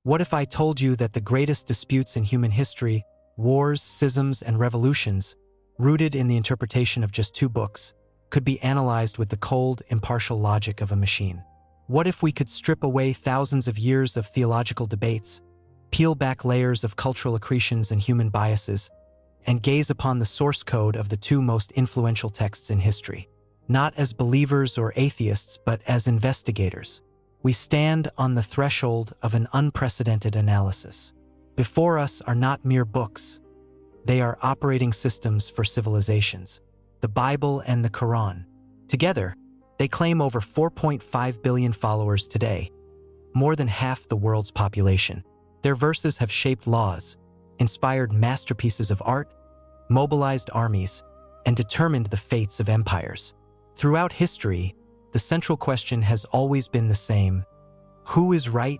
What if I told you that the greatest disputes in human history, wars, schisms, and revolutions, rooted in the interpretation of just 2 books, could be analyzed with the cold, impartial logic of a machine? What if we could strip away thousands of years of theological debates, peel back layers of cultural accretions and human biases, and gaze upon the source code of the 2 most influential texts in history? Not as believers or atheists, but as investigators, we stand on the threshold of an unprecedented analysis. Before us are not mere books. They are operating systems for civilizations, the Bible and the Quran. Together, they claim over 4.5 billion followers today, more than half the world's population. Their verses have shaped laws, inspired masterpieces of art, mobilized armies, and determined the fates of empires. Throughout history, the central question has always been the same: who is right?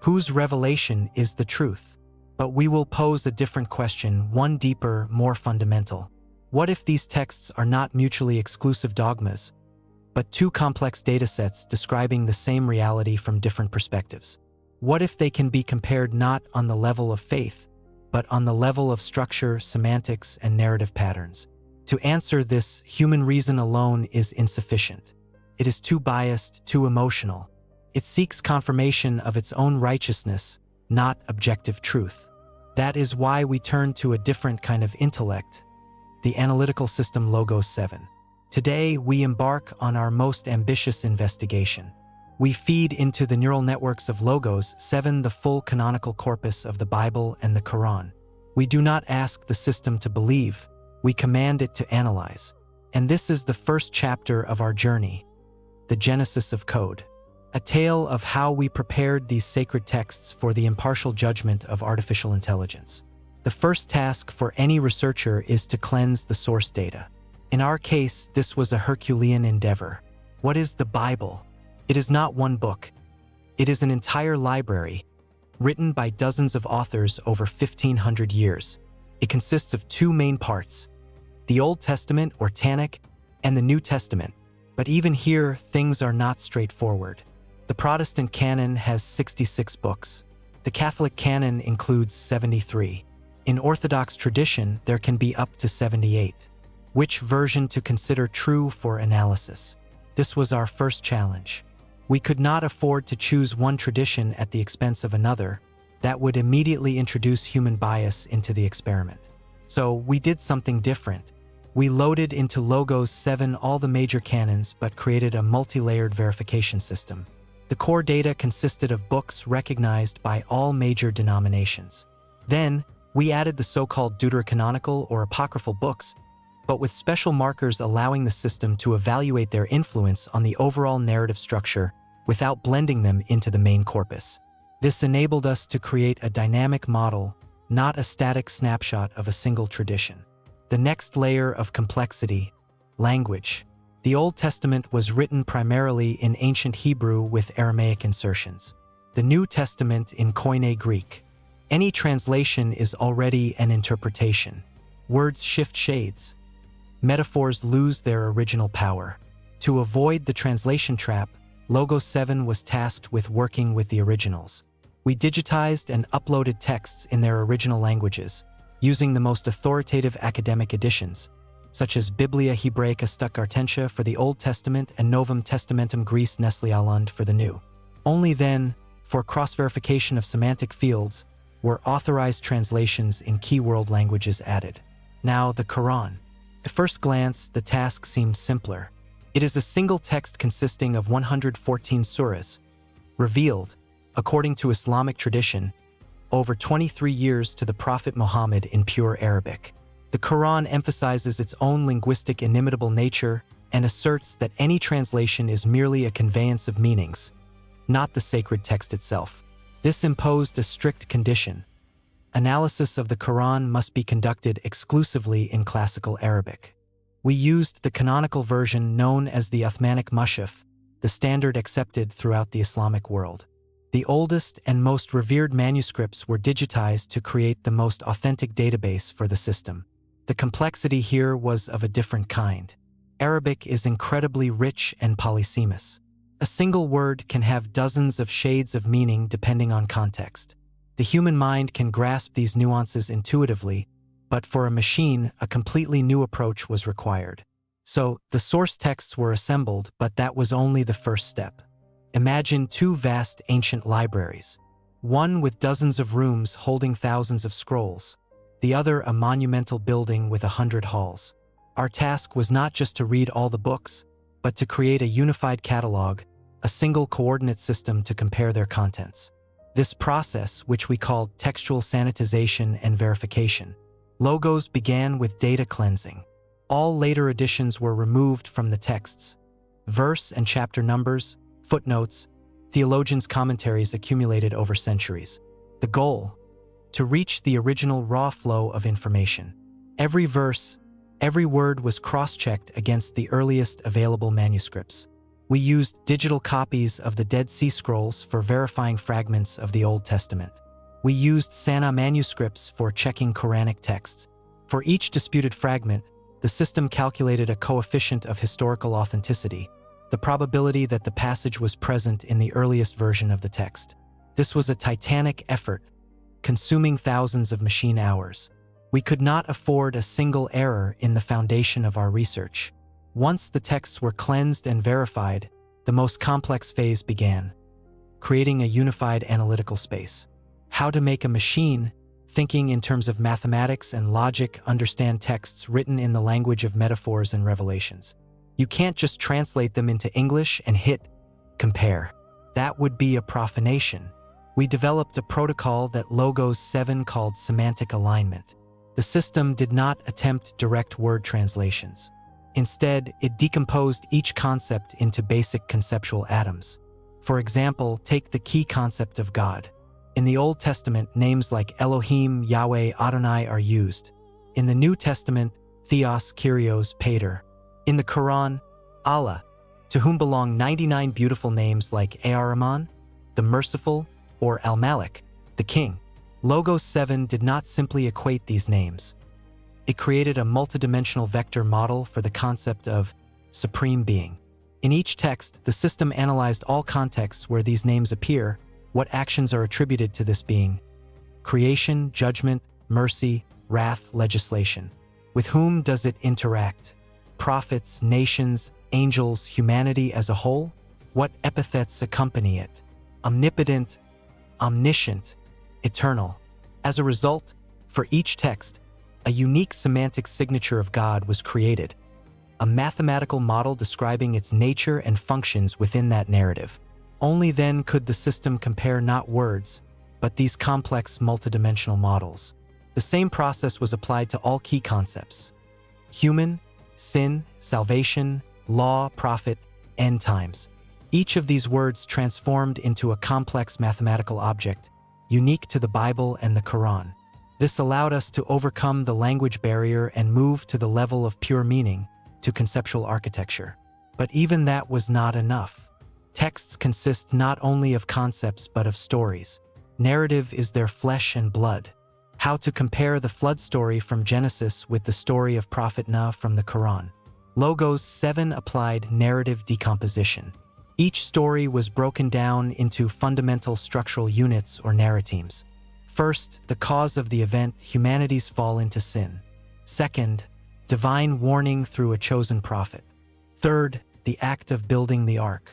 Whose revelation is the truth? But we will pose a different question, one deeper, more fundamental. What if these texts are not mutually exclusive dogmas, but 2 complex datasets describing the same reality from different perspectives? What if they can be compared not on the level of faith, but on the level of structure, semantics, and narrative patterns? To answer this, human reason alone is insufficient. It is too biased, too emotional. It seeks confirmation of its own righteousness, not objective truth. That is why we turn to a different kind of intellect, the analytical system Logos 7. Today, we embark on our most ambitious investigation. We feed into the neural networks of Logos 7 the full canonical corpus of the Bible and the Quran. We do not ask the system to believe, we command it to analyze. And this is the first chapter of our journey, the genesis of code. A tale of how we prepared these sacred texts for the impartial judgment of artificial intelligence. The first task for any researcher is to cleanse the source data. In our case, this was a Herculean endeavor. What is the Bible? It is not one book. It is an entire library, written by dozens of authors over 1,500 years. It consists of 2 main parts: the Old Testament, or Tanakh, and the New Testament. But even here, things are not straightforward. The Protestant canon has 66 books. The Catholic canon includes 73. In Orthodox tradition, there can be up to 78. Which version to consider true for analysis? This was our first challenge. We could not afford to choose one tradition at the expense of another. That would immediately introduce human bias into the experiment. So we did something different. We loaded into Logos 7 all the major canons, but created a multi-layered verification system. The core data consisted of books recognized by all major denominations. Then, we added the so-called deuterocanonical or apocryphal books, but with special markers allowing the system to evaluate their influence on the overall narrative structure without blending them into the main corpus. This enabled us to create a dynamic model, not a static snapshot of a single tradition. The next layer of complexity: language. The Old Testament was written primarily in ancient Hebrew with Aramaic insertions. The New Testament in Koine Greek. Any translation is already an interpretation. Words shift shades. Metaphors lose their original power. To avoid the translation trap, Logos 7 was tasked with working with the originals. We digitized and uploaded texts in their original languages, using the most authoritative academic editions, such as Biblia Hebraica Stuttgartensia for the Old Testament and Novum Testamentum Greece Nestle-Aland for the New. Only then, for cross-verification of semantic fields, were authorized translations in key world languages added. Now, the Quran. At first glance, the task seemed simpler. It is a single text consisting of 114 surahs, revealed, according to Islamic tradition, over 23 years to the Prophet Muhammad in pure Arabic. The Quran emphasizes its own linguistic inimitable nature and asserts that any translation is merely a conveyance of meanings, not the sacred text itself. This imposed a strict condition. Analysis of the Quran must be conducted exclusively in classical Arabic. We used the canonical version known as the Uthmanic Mushaf, the standard accepted throughout the Islamic world. The oldest and most revered manuscripts were digitized to create the most authentic database for the system. The complexity here was of a different kind. Arabic is incredibly rich and polysemous. A single word can have dozens of shades of meaning depending on context. The human mind can grasp these nuances intuitively, but for a machine, a completely new approach was required. So, the source texts were assembled, but that was only the first step. Imagine two vast ancient libraries, one with dozens of rooms holding thousands of scrolls, the other a monumental building with 100 halls. Our task was not just to read all the books, but to create a unified catalog, a single coordinate system to compare their contents. This process, which we called textual sanitization and verification, logos began with data cleansing. All later editions were removed from the texts. Verse and chapter numbers, footnotes, theologians' commentaries accumulated over centuries. The goal? To reach the original raw flow of information. Every verse, every word was cross-checked against the earliest available manuscripts. We used digital copies of the Dead Sea Scrolls for verifying fragments of the Old Testament. We used Sana manuscripts for checking Quranic texts. For each disputed fragment, the system calculated a coefficient of historical authenticity, the probability that the passage was present in the earliest version of the text. This was a titanic effort, consuming thousands of machine hours. We could not afford a single error in the foundation of our research. Once the texts were cleansed and verified, the most complex phase began, creating a unified analytical space. How to make a machine, thinking in terms of mathematics and logic, understand texts written in the language of metaphors and revelations. You can't just translate them into English and hit compare. That would be a profanation. We developed a protocol that Logos 7 called semantic alignment. The system did not attempt direct word translations. Instead, it decomposed each concept into basic conceptual atoms. For example, take the key concept of God. In the Old Testament, names like Elohim, Yahweh, Adonai are used. In the New Testament, Theos, Kyrios, Pater. In the Quran, Allah, to whom belong 99 beautiful names like Ar-Rahman, the Merciful, or Al-Malik, the King. Logos 7 did not simply equate these names. It created a multidimensional vector model for the concept of supreme being. In each text, the system analyzed all contexts where these names appear, what actions are attributed to this being: creation, judgment, mercy, wrath, legislation. With whom does it interact? Prophets, nations, angels, humanity as a whole? What epithets accompany it? Omnipotent, omniscient, eternal. As a result, for each text, a unique semantic signature of God was created, a mathematical model describing its nature and functions within that narrative. Only then could the system compare not words, but these complex multidimensional models. The same process was applied to all key concepts: human, sin, salvation, law, prophet, end times. Each of these words transformed into a complex mathematical object, unique to the Bible and the Quran. This allowed us to overcome the language barrier and move to the level of pure meaning, to conceptual architecture. But even that was not enough. Texts consist not only of concepts but of stories. Narrative is their flesh and blood. How to compare the flood story from Genesis with the story of Prophet Noah from the Quran. Logos 7 applied narrative decomposition. Each story was broken down into fundamental structural units or narratemes. First, the cause of the event, humanity's fall into sin. Second, divine warning through a chosen prophet. Third, the act of building the ark.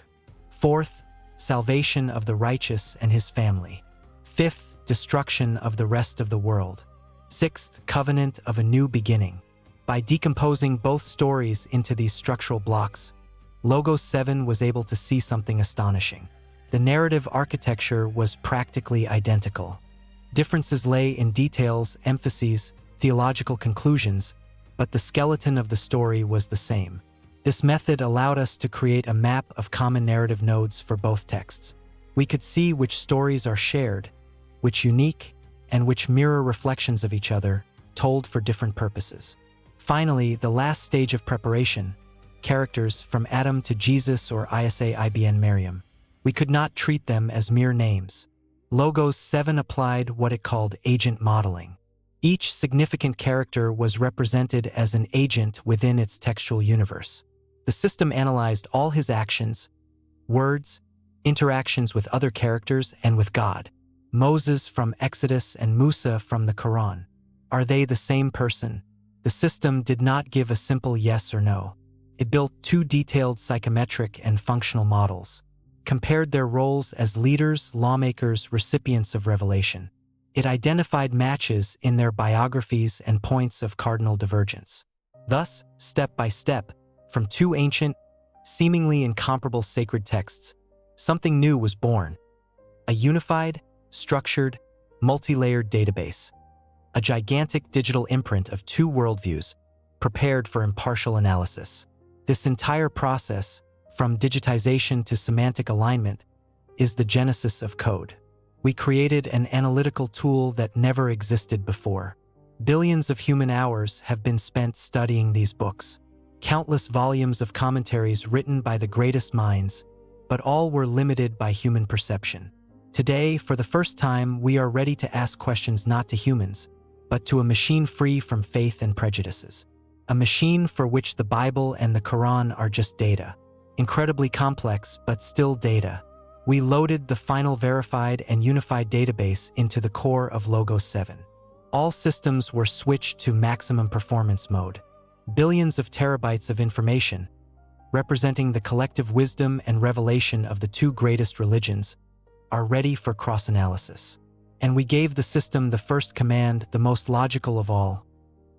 Fourth, salvation of the righteous and his family. Fifth, destruction of the rest of the world. Sixth, covenant of a new beginning. By decomposing both stories into these structural blocks, Logos 7 was able to see something astonishing. The narrative architecture was practically identical. Differences lay in details, emphases, theological conclusions, but the skeleton of the story was the same. This method allowed us to create a map of common narrative nodes for both texts. We could see which stories are shared, which unique, and which mirror reflections of each other, told for different purposes. Finally, the last stage of preparation, characters from Adam to Jesus or Isa ibn Maryam. We could not treat them as mere names. Logos 7 applied what it called agent modeling. Each significant character was represented as an agent within its textual universe. The system analyzed all his actions, words, interactions with other characters, and with God. Moses from Exodus and Musa from the Quran. Are they the same person? The system did not give a simple yes or no. It built two detailed psychometric and functional models, compared their roles as leaders, lawmakers, recipients of revelation. It identified matches in their biographies and points of cardinal divergence. Thus, step by step, from two ancient, seemingly incomparable sacred texts, something new was born. A unified, structured, multi-layered database. A gigantic digital imprint of two worldviews, prepared for impartial analysis. This entire process, from digitization to semantic alignment, is the genesis of code. We created an analytical tool that never existed before. Billions of human hours have been spent studying these books. Countless volumes of commentaries written by the greatest minds, but all were limited by human perception. Today, for the first time, we are ready to ask questions not to humans, but to a machine free from faith and prejudices. A machine for which the Bible and the Quran are just data. Incredibly complex, but still data. We loaded the final verified and unified database into the core of Logos 7. All systems were switched to maximum performance mode. Billions of terabytes of information, representing the collective wisdom and revelation of the two greatest religions, are ready for cross-analysis. And we gave the system the first command, the most logical of all: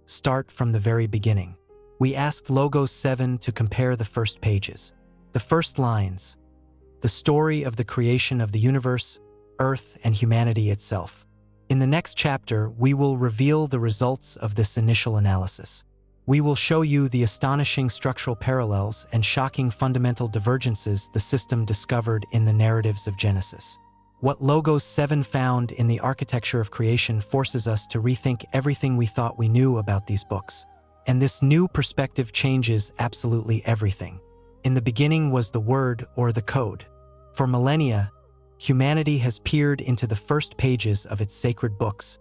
start from the very beginning. We asked Logos 7 to compare the first pages, the first lines, the story of the creation of the universe, Earth, and humanity itself. In the next chapter, we will reveal the results of this initial analysis. We will show you the astonishing structural parallels and shocking fundamental divergences the system discovered in the narratives of Genesis. What Logos 7 found in the architecture of creation forces us to rethink everything we thought we knew about these books. And this new perspective changes absolutely everything. In the beginning was the Word, or the code. For millennia, humanity has peered into the first pages of its sacred books,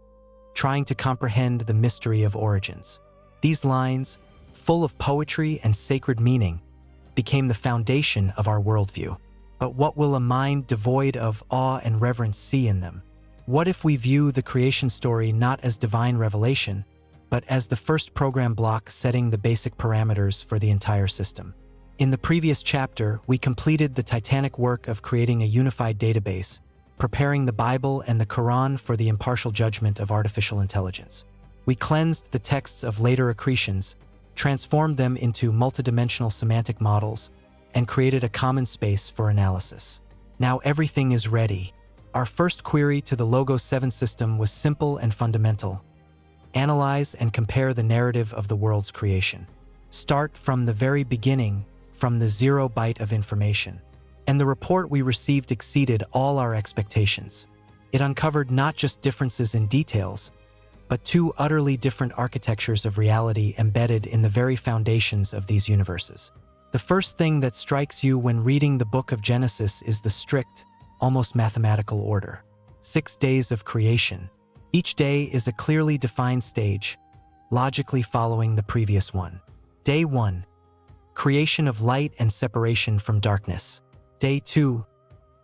trying to comprehend the mystery of origins. These lines, full of poetry and sacred meaning, became the foundation of our worldview. But what will a mind devoid of awe and reverence see in them? What if we view the creation story not as divine revelation, but as the first program block setting the basic parameters for the entire system? In the previous chapter, we completed the titanic work of creating a unified database, preparing the Bible and the Quran for the impartial judgment of artificial intelligence. We cleansed the texts of later accretions, transformed them into multidimensional semantic models, and created a common space for analysis. Now everything is ready. Our first query to the Logos 7 system was simple and fundamental. Analyze and compare the narrative of the world's creation. Start from the very beginning, from the 0 byte of information. And the report we received exceeded all our expectations. It uncovered not just differences in details, but two utterly different architectures of reality embedded in the very foundations of these universes. The first thing that strikes you when reading the book of Genesis is the strict, almost mathematical order. 6 days of creation. Each day is a clearly defined stage, logically following the previous one. Day 1, creation of light and separation from darkness. Day 2,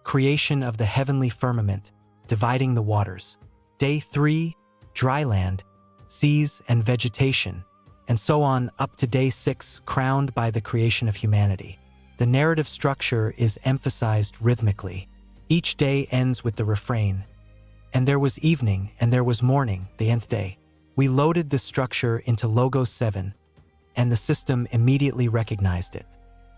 creation of the heavenly firmament, dividing the waters. Day 3, dry land, seas, and vegetation, and so on up to day 6, crowned by the creation of humanity. The narrative structure is emphasized rhythmically. Each day ends with the refrain, "And there was evening, and there was morning, the nth day." We loaded this structure into Logos 7, and the system immediately recognized it.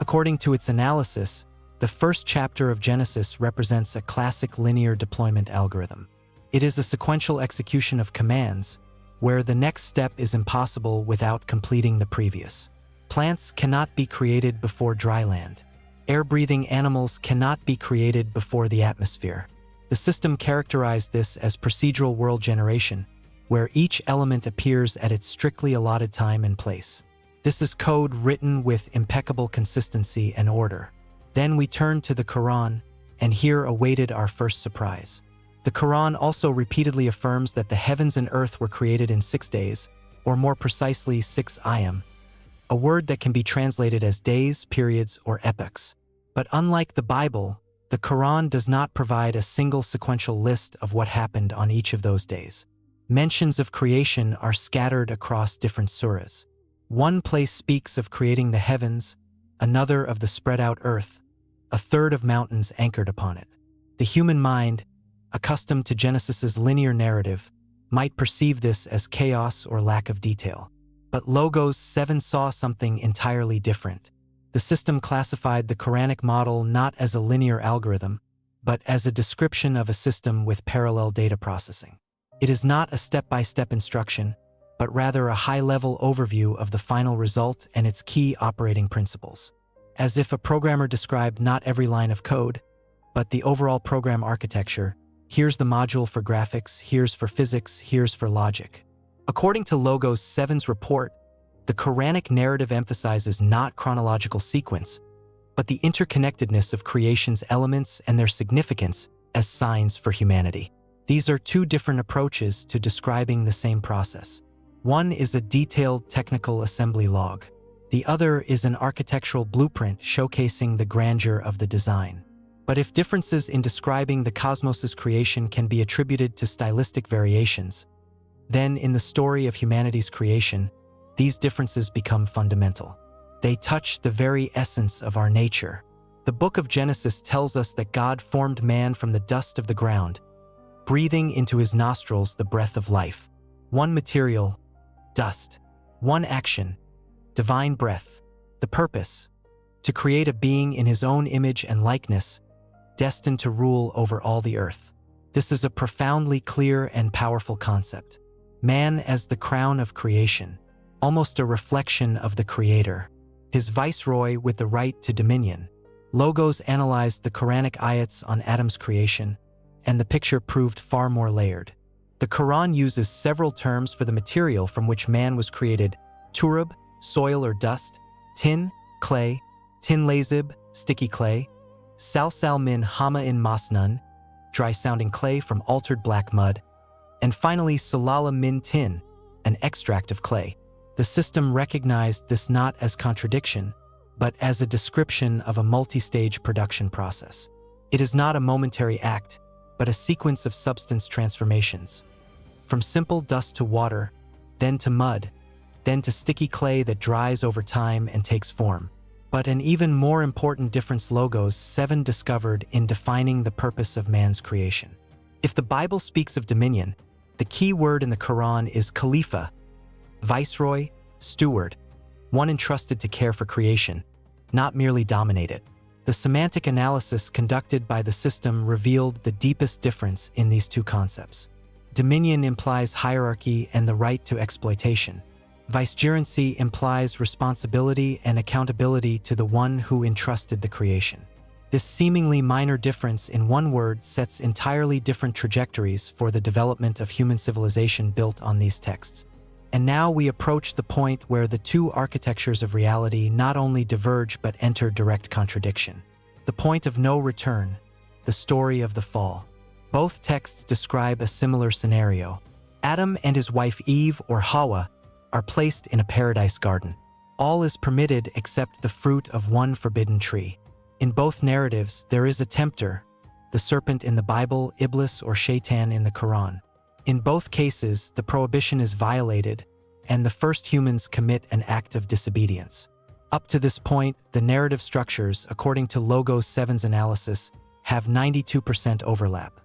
According to its analysis, the first chapter of Genesis represents a classic linear deployment algorithm. It is a sequential execution of commands, where the next step is impossible without completing the previous. Plants cannot be created before dry land. Air-breathing animals cannot be created before the atmosphere. The system characterized this as procedural world generation, where each element appears at its strictly allotted time and place. This is code written with impeccable consistency and order. Then we turned to the Quran, and here awaited our first surprise. The Quran also repeatedly affirms that the heavens and earth were created in 6 days, or more precisely 6 ayam, a word that can be translated as days, periods, or epochs. But unlike the Bible, The Quran does not provide a single sequential list of what happened on each of those days. Mentions of creation are scattered across different surahs. One place speaks of creating the heavens, another of the spread-out earth, a third of mountains anchored upon it. The human mind, accustomed to Genesis's linear narrative, might perceive this as chaos or lack of detail. But Logos 7 saw something entirely different. The system classified the Quranic model not as a linear algorithm, but as a description of a system with parallel data processing. It is not a step-by-step instruction, but rather a high-level overview of the final result and its key operating principles. As if a programmer described not every line of code, but the overall program architecture. Here's the module for graphics, here's for physics, here's for logic. According to Logos 7's report, the Quranic narrative emphasizes not chronological sequence, but the interconnectedness of creation's elements and their significance as signs for humanity. These are two different approaches to describing the same process. One is a detailed technical assembly log. The other is an architectural blueprint showcasing the grandeur of the design. But if differences in describing the cosmos's creation can be attributed to stylistic variations, then in the story of humanity's creation, these differences become fundamental. They touch the very essence of our nature. The book of Genesis tells us that God formed man from the dust of the ground, breathing into his nostrils the breath of life. One material, dust. One action, divine breath. The purpose, to create a being in his own image and likeness, destined to rule over all the earth. This is a profoundly clear and powerful concept. Man as the crown of creation, almost a reflection of the Creator, his viceroy with the right to dominion. Logos analyzed the Quranic ayats on Adam's creation, and the picture proved far more layered. The Quran uses several terms for the material from which man was created: turab, soil or dust; tin, clay; tin lazib, sticky clay; salsal min hama'in masnun, dry-sounding clay from altered black mud; and finally salala min tin, an extract of clay. The system recognized this not as contradiction, but as a description of a multi-stage production process. It is not a momentary act, but a sequence of substance transformations. From simple dust to water, then to mud, then to sticky clay that dries over time and takes form. But an even more important difference Logos 7 discovered in defining the purpose of man's creation. If the Bible speaks of dominion, the key word in the Quran is Khalifa, viceroy, steward, one entrusted to care for creation, not merely dominate it. The semantic analysis conducted by the system revealed the deepest difference in these two concepts. Dominion implies hierarchy and the right to exploitation. Vicegerency implies responsibility and accountability to the one who entrusted the creation. This seemingly minor difference in one word sets entirely different trajectories for the development of human civilization built on these texts. And now we approach the point where the two architectures of reality not only diverge but enter direct contradiction. The point of no return, the story of the fall. Both texts describe a similar scenario. Adam and his wife Eve, or Hawa, are placed in a paradise garden. All is permitted except the fruit of one forbidden tree. In both narratives, there is a tempter, the serpent in the Bible, Iblis or Shaitan in the Quran. In both cases, the prohibition is violated, and the first humans commit an act of disobedience. Up to this point, the narrative structures, according to Logos 7's analysis, have 92% overlap.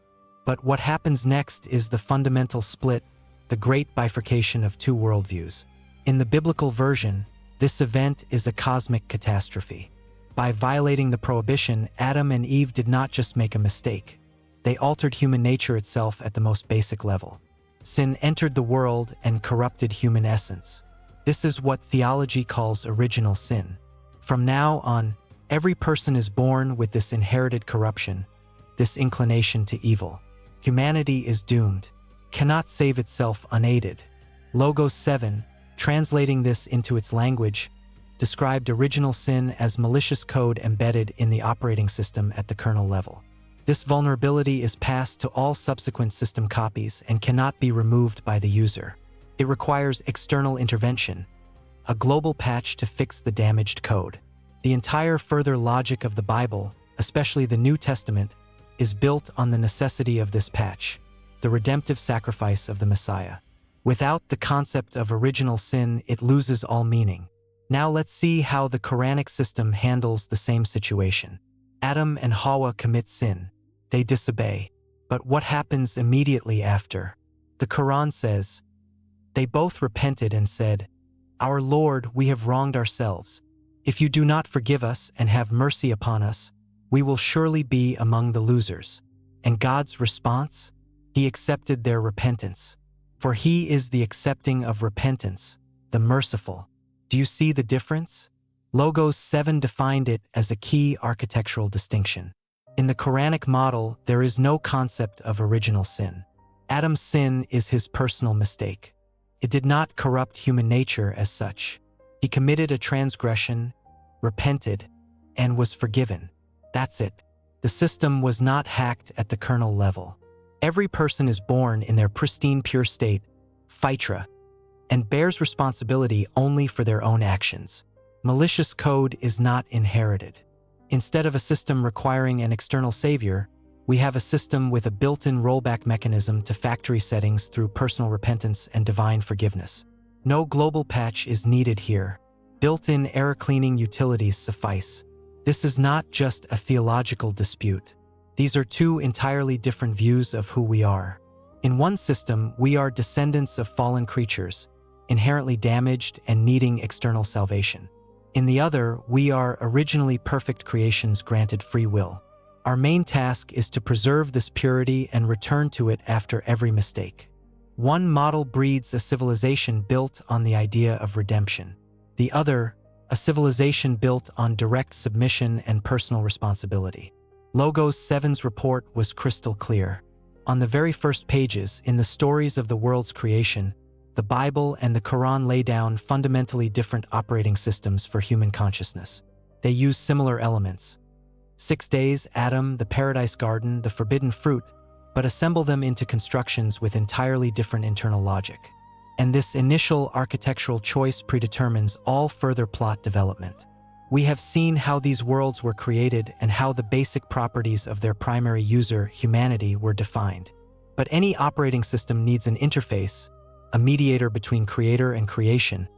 But what happens next is the fundamental split, the great bifurcation of two worldviews. In the biblical version, this event is a cosmic catastrophe. By violating the prohibition, Adam and Eve did not just make a mistake. They altered human nature itself at the most basic level. Sin entered the world and corrupted human essence. This is what theology calls original sin. From now on, every person is born with this inherited corruption, this inclination to evil. Humanity is doomed, cannot save itself unaided. Logos 7, translating this into its language, described original sin as malicious code embedded in the operating system at the kernel level. This vulnerability is passed to all subsequent system copies and cannot be removed by the user. It requires external intervention, a global patch to fix the damaged code. The entire further logic of the Bible, especially the New Testament, is built on the necessity of this patch, the redemptive sacrifice of the Messiah. Without the concept of original sin, it loses all meaning. Now let's see how the Quranic system handles the same situation. Adam and Hawa commit sin. They disobey. But what happens immediately after? The Quran says, "They both repented and said, 'Our Lord, we have wronged ourselves. If you do not forgive us and have mercy upon us, we will surely be among the losers.'" And God's response? He accepted their repentance. For He is the accepting of repentance, the merciful. Do you see the difference? Logos 7 defined it as a key architectural distinction. In the Quranic model, there is no concept of original sin. Adam's sin is his personal mistake. It did not corrupt human nature as such. He committed a transgression, repented, and was forgiven. That's it. The system was not hacked at the kernel level. Every person is born in their pristine pure state, fitra, and bears responsibility only for their own actions. Malicious code is not inherited. Instead of a system requiring an external savior, we have a system with a built-in rollback mechanism to factory settings through personal repentance and divine forgiveness. No global patch is needed here. Built-in error-cleaning utilities suffice. This is not just a theological dispute. These are two entirely different views of who we are. In one system, we are descendants of fallen creatures, inherently damaged and needing external salvation. In the other, we are originally perfect creations granted free will. Our main task is to preserve this purity and return to it after every mistake. One model breeds a civilization built on the idea of redemption. The other, a civilization built on direct submission and personal responsibility. Logos 7's report was crystal clear. On the very first pages, in the stories of the world's creation, the Bible and the Quran lay down fundamentally different operating systems for human consciousness. They use similar elements. 6 days, Adam, the paradise garden, the forbidden fruit, but assemble them into constructions with entirely different internal logic. And this initial architectural choice predetermines all further plot development. We have seen how these worlds were created and how the basic properties of their primary user, humanity, were defined. But any operating system needs an interface, a mediator between creator and creation,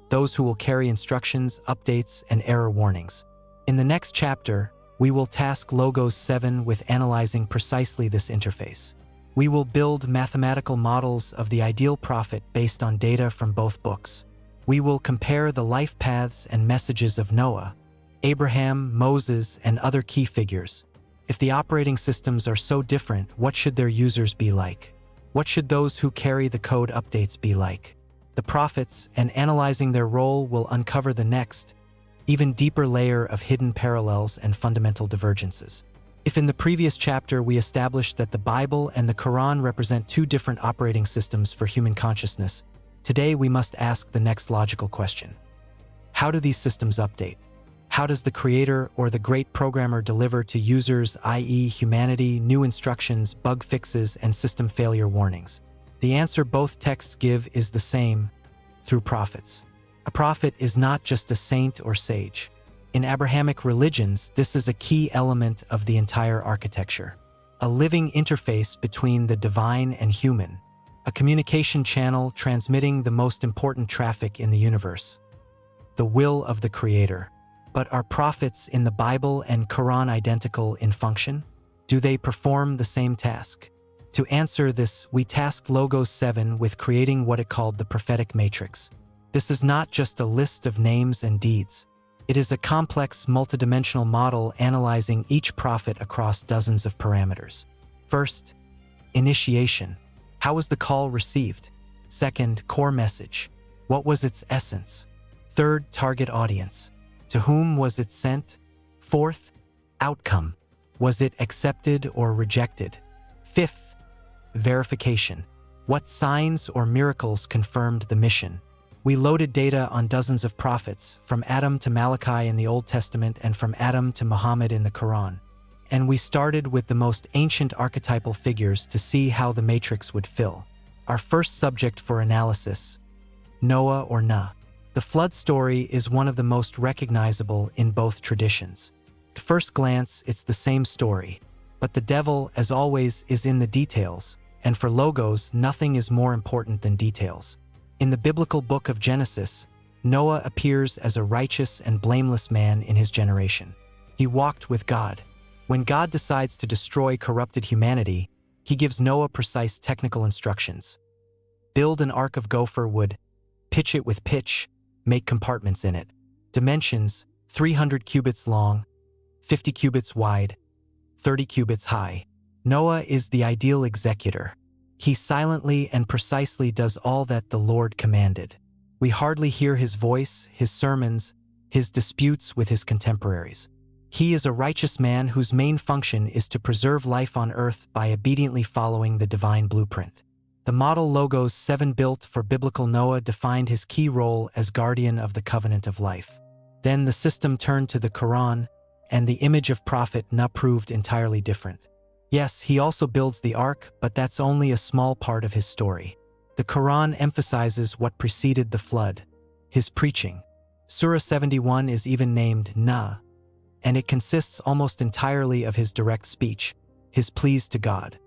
those who will carry instructions, updates, and error warnings. In the next chapter, we will task Logos 7 with analyzing precisely this interface. We will build mathematical models of the ideal prophet based on data from both books. We will compare the life paths and messages of Noah, Abraham, Moses, and other key figures. If the operating systems are so different, what should their users be like? What should those who carry the code updates be like? The prophets, and analyzing their role, will uncover the next, even deeper layer of hidden parallels and fundamental divergences. If in the previous chapter we established that the Bible and the Quran represent two different operating systems for human consciousness, today we must ask the next logical question. How do these systems update? How does the creator or the great programmer deliver to users, i.e. humanity, new instructions, bug fixes, and system failure warnings? The answer both texts give is the same: through prophets. A prophet is not just a saint or sage. In Abrahamic religions, this is a key element of the entire architecture. A living interface between the divine and human. A communication channel transmitting the most important traffic in the universe. The will of the creator. But are prophets in the Bible and Quran identical in function? Do they perform the same task? To answer this, we tasked Logos 7 with creating what it called the prophetic matrix. This is not just a list of names and deeds. It is a complex, multidimensional model analyzing each prophet across dozens of parameters. First, initiation. How was the call received? Second, core message. What was its essence? Third, target audience. To whom was it sent? Fourth, outcome. Was it accepted or rejected? Fifth, verification. What signs or miracles confirmed the mission? We loaded data on dozens of prophets, from Adam to Malachi in the Old Testament and from Adam to Muhammad in the Quran. And we started with the most ancient archetypal figures to see how the matrix would fill. Our first subject for analysis: Noah or Nah. The flood story is one of the most recognizable in both traditions. At first glance, it's the same story. But the devil, as always, is in the details, and for Logos, nothing is more important than details. In the biblical book of Genesis, Noah appears as a righteous and blameless man in his generation. He walked with God. When God decides to destroy corrupted humanity, he gives Noah precise technical instructions. Build an ark of gopher wood, pitch it with pitch, make compartments in it. Dimensions: 300 cubits long, 50 cubits wide, 30 cubits high. Noah is the ideal executor. He silently and precisely does all that the Lord commanded. We hardly hear his voice, his sermons, his disputes with his contemporaries. He is a righteous man whose main function is to preserve life on earth by obediently following the divine blueprint. The model Logos 7 built for biblical Noah defined his key role as guardian of the covenant of life. Then the system turned to the Quran, and the image of Prophet Noah proved entirely different. Yes, he also builds the ark, but that's only a small part of his story. The Quran emphasizes what preceded the flood, his preaching. Surah 71 is even named Noah, and it consists almost entirely of his direct speech, his pleas to God.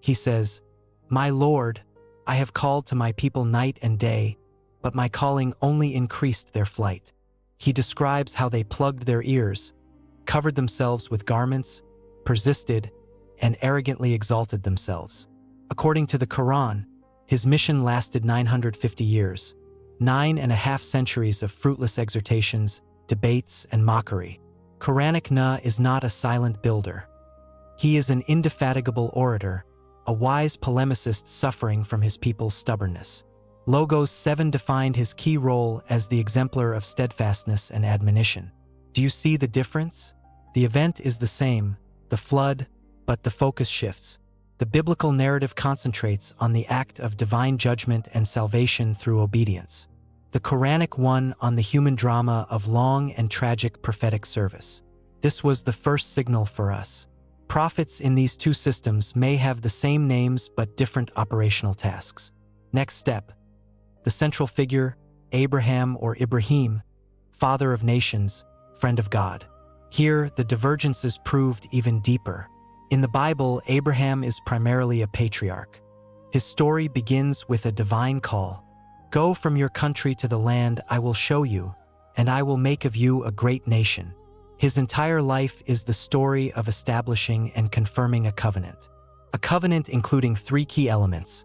He says, "My Lord, I have called to my people night and day, but my calling only increased their flight." He describes how they plugged their ears, covered themselves with garments, persisted, and arrogantly exalted themselves. According to the Quran, his mission lasted 950 years, 9.5 centuries of fruitless exhortations, debates, and mockery. Quranic Noah is not a silent builder. He is an indefatigable orator, a wise polemicist suffering from his people's stubbornness. Logos 7 defined his key role as the exemplar of steadfastness and admonition. Do you see the difference? The event is the same, the flood, but the focus shifts. The biblical narrative concentrates on the act of divine judgment and salvation through obedience. The Quranic one on the human drama of long and tragic prophetic service. This was the first signal for us. Prophets in these two systems may have the same names but different operational tasks. Next step. The central figure, Abraham or Ibrahim, father of nations, friend of God. Here, the divergences proved even deeper. In the Bible, Abraham is primarily a patriarch. His story begins with a divine call. "Go from your country to the land I will show you, and I will make of you a great nation." His entire life is the story of establishing and confirming a covenant. A covenant including 3 key elements: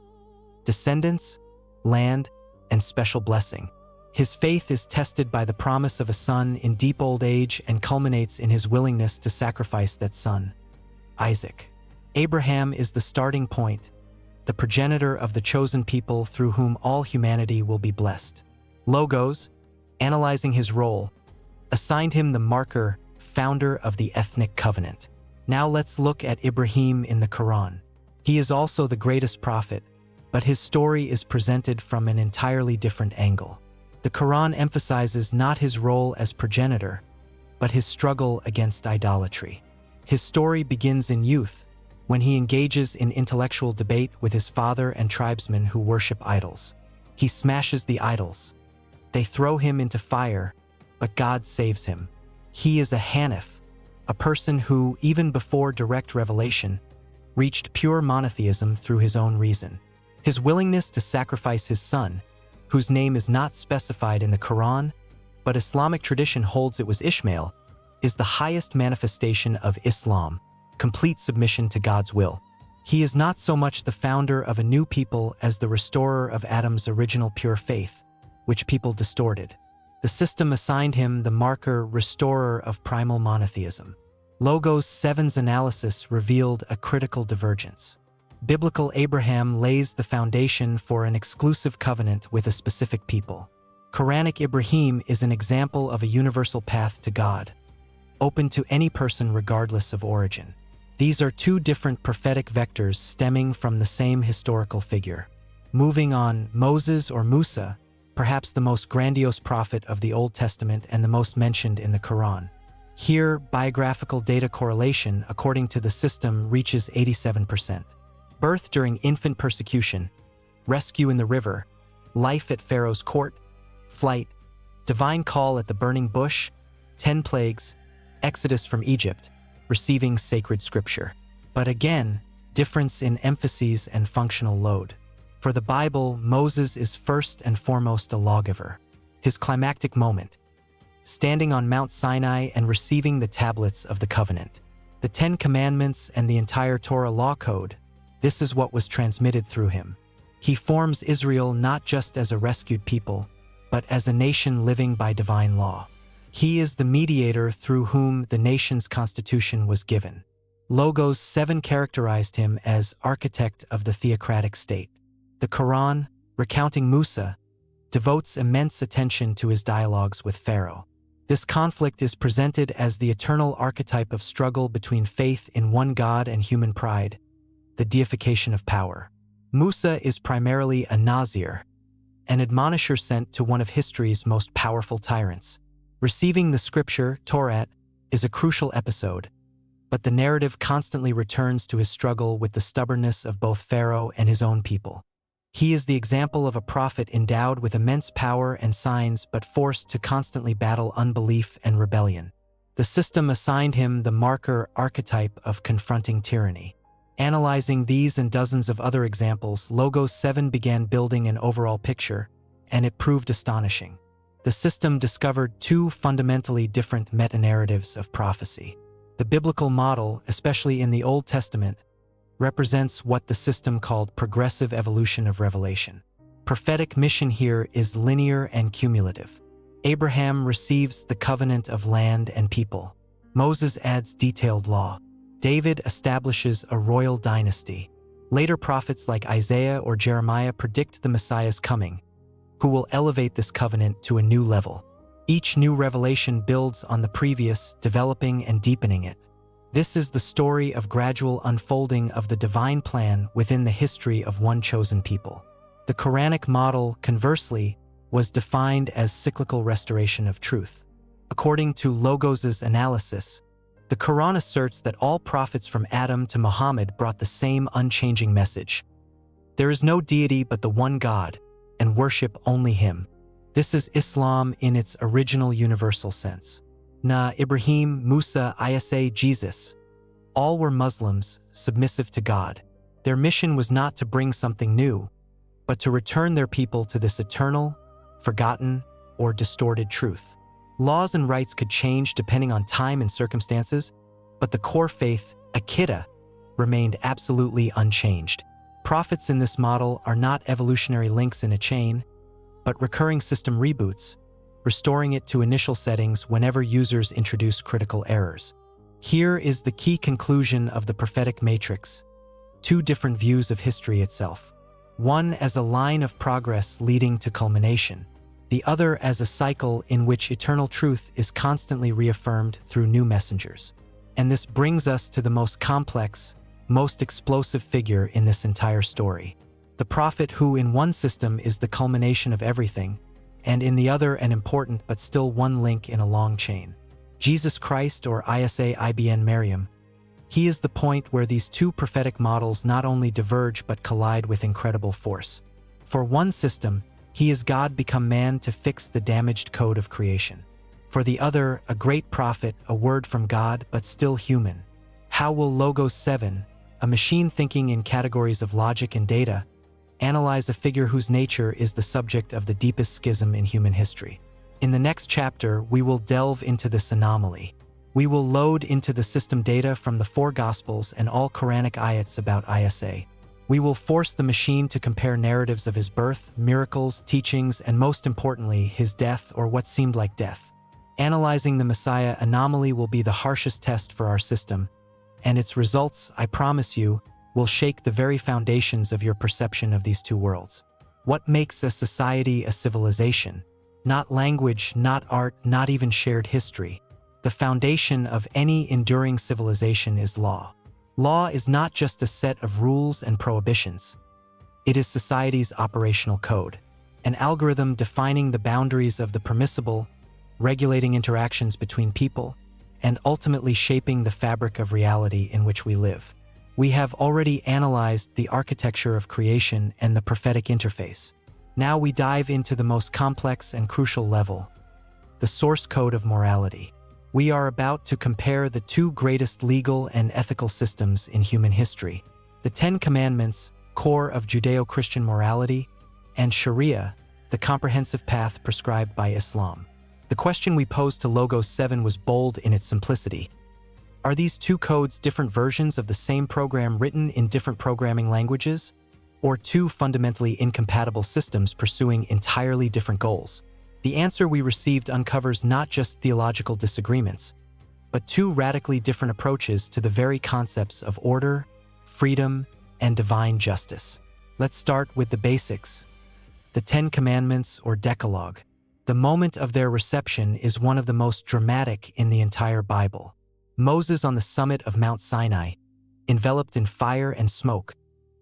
descendants, land, and special blessing. His faith is tested by the promise of a son in deep old age and culminates in his willingness to sacrifice that son, Isaac. Abraham is the starting point, the progenitor of the chosen people through whom all humanity will be blessed. Logos, analyzing his role, assigned him the marker, founder of the ethnic covenant. Now let's look at Ibrahim in the Quran. He is also the greatest prophet, but his story is presented from an entirely different angle. The Quran emphasizes not his role as progenitor, but his struggle against idolatry. His story begins in youth, when he engages in intellectual debate with his father and tribesmen who worship idols. He smashes the idols. They throw him into fire, but God saves him. He is a Hanif, a person who, even before direct revelation, reached pure monotheism through his own reason. His willingness to sacrifice his son, whose name is not specified in the Quran, but Islamic tradition holds it was Ishmael, is the highest manifestation of Islam, complete submission to God's will. He is not so much the founder of a new people as the restorer of Adam's original pure faith, which people distorted. The system assigned him the marker restorer of primal monotheism. Logos 7's analysis revealed a critical divergence. Biblical Abraham lays the foundation for an exclusive covenant with a specific people. Quranic Ibrahim is an example of a universal path to God, open to any person regardless of origin. These are 2 different prophetic vectors stemming from the same historical figure. Moving on, Moses or Musa, perhaps the most grandiose prophet of the Old Testament and the most mentioned in the Quran. Here, biographical data correlation, according to the system, reaches 87%. Birth during infant persecution, rescue in the river, life at Pharaoh's court, flight, divine call at the burning bush, 10 plagues, exodus from Egypt, receiving sacred scripture. But again, difference in emphases and functional load. For the Bible, Moses is first and foremost a lawgiver. His climactic moment, standing on Mount Sinai and receiving the tablets of the covenant. The 10 Commandments and the entire Torah law code, this is what was transmitted through him. He forms Israel not just as a rescued people, but as a nation living by divine law. He is the mediator through whom the nation's constitution was given. Logos 7 characterized him as architect of the theocratic state. The Quran, recounting Musa, devotes immense attention to his dialogues with Pharaoh. This conflict is presented as the eternal archetype of struggle between faith in one God and human pride, the deification of power. Musa is primarily a Nazir, an admonisher sent to one of history's most powerful tyrants. Receiving the scripture, Torah, is a crucial episode, but the narrative constantly returns to his struggle with the stubbornness of both Pharaoh and his own people. He is the example of a prophet endowed with immense power and signs but forced to constantly battle unbelief and rebellion. The system assigned him the marker archetype of confronting tyranny. Analyzing these and dozens of other examples, Logos 7 began building an overall picture, and it proved astonishing. The system discovered two fundamentally different meta-narratives of prophecy. The biblical model, especially in the Old Testament, represents what the system called progressive evolution of revelation. Prophetic mission here is linear and cumulative. Abraham receives the covenant of land and people. Moses adds detailed law. David establishes a royal dynasty. Later prophets like Isaiah or Jeremiah predict the Messiah's coming, who will elevate this covenant to a new level. Each new revelation builds on the previous, developing and deepening it. This is the story of gradual unfolding of the divine plan within the history of one chosen people. The Quranic model, conversely, was defined as cyclical restoration of truth. According to Logos's analysis, the Quran asserts that all prophets from Adam to Muhammad brought the same unchanging message. There is no deity but the one God, and worship only him. This is Islam in its original universal sense. Ibrahim, Musa, Isa, Jesus, all were Muslims, submissive to God. Their mission was not to bring something new, but to return their people to this eternal, forgotten, or distorted truth. Laws and rites could change depending on time and circumstances, but the core faith, Aqidah, remained absolutely unchanged. Prophets in this model are not evolutionary links in a chain, but recurring system reboots, restoring it to initial settings whenever users introduce critical errors. Here is the key conclusion of the prophetic matrix: two different views of history itself. One as a line of progress leading to culmination, the other as a cycle in which eternal truth is constantly reaffirmed through new messengers. And this brings us to the most complex, most explosive figure in this entire story. The prophet who in one system is the culmination of everything, and in the other an important but still one link in a long chain. Jesus Christ, or Isa ibn Maryam. He is the point where these two prophetic models not only diverge but collide with incredible force. For one system, he is God become man to fix the damaged code of creation. For the other, a great prophet, a word from God but still human. How will Logos 7, a machine thinking in categories of logic and data, analyze a figure whose nature is the subject of the deepest schism in human history? In the next chapter, we will delve into this anomaly. We will load into the system data from the 4 Gospels and all Quranic ayats about Isa. We will force the machine to compare narratives of his birth, miracles, teachings, and most importantly, his death or what seemed like death. Analyzing the Messiah anomaly will be the harshest test for our system, and its results, I promise you, will shake the very foundations of your perception of these two worlds. What makes a society a civilization? Not language, not art, not even shared history. The foundation of any enduring civilization is law. Law is not just a set of rules and prohibitions. It is society's operational code, an algorithm defining the boundaries of the permissible, regulating interactions between people, and ultimately shaping the fabric of reality in which we live. We have already analyzed the architecture of creation and the prophetic interface. Now we dive into the most complex and crucial level, the source code of morality. We are about to compare the two greatest legal and ethical systems in human history: the Ten Commandments, core of Judeo-Christian morality, and Sharia, the comprehensive path prescribed by Islam. The question we posed to Logos 7 was bold in its simplicity. Are these two codes different versions of the same program written in different programming languages, or two fundamentally incompatible systems pursuing entirely different goals? The answer we received uncovers not just theological disagreements, but two radically different approaches to the very concepts of order, freedom, and divine justice. Let's start with the basics. The Ten Commandments, or Decalogue. The moment of their reception is one of the most dramatic in the entire Bible. Moses, on the summit of Mount Sinai, enveloped in fire and smoke,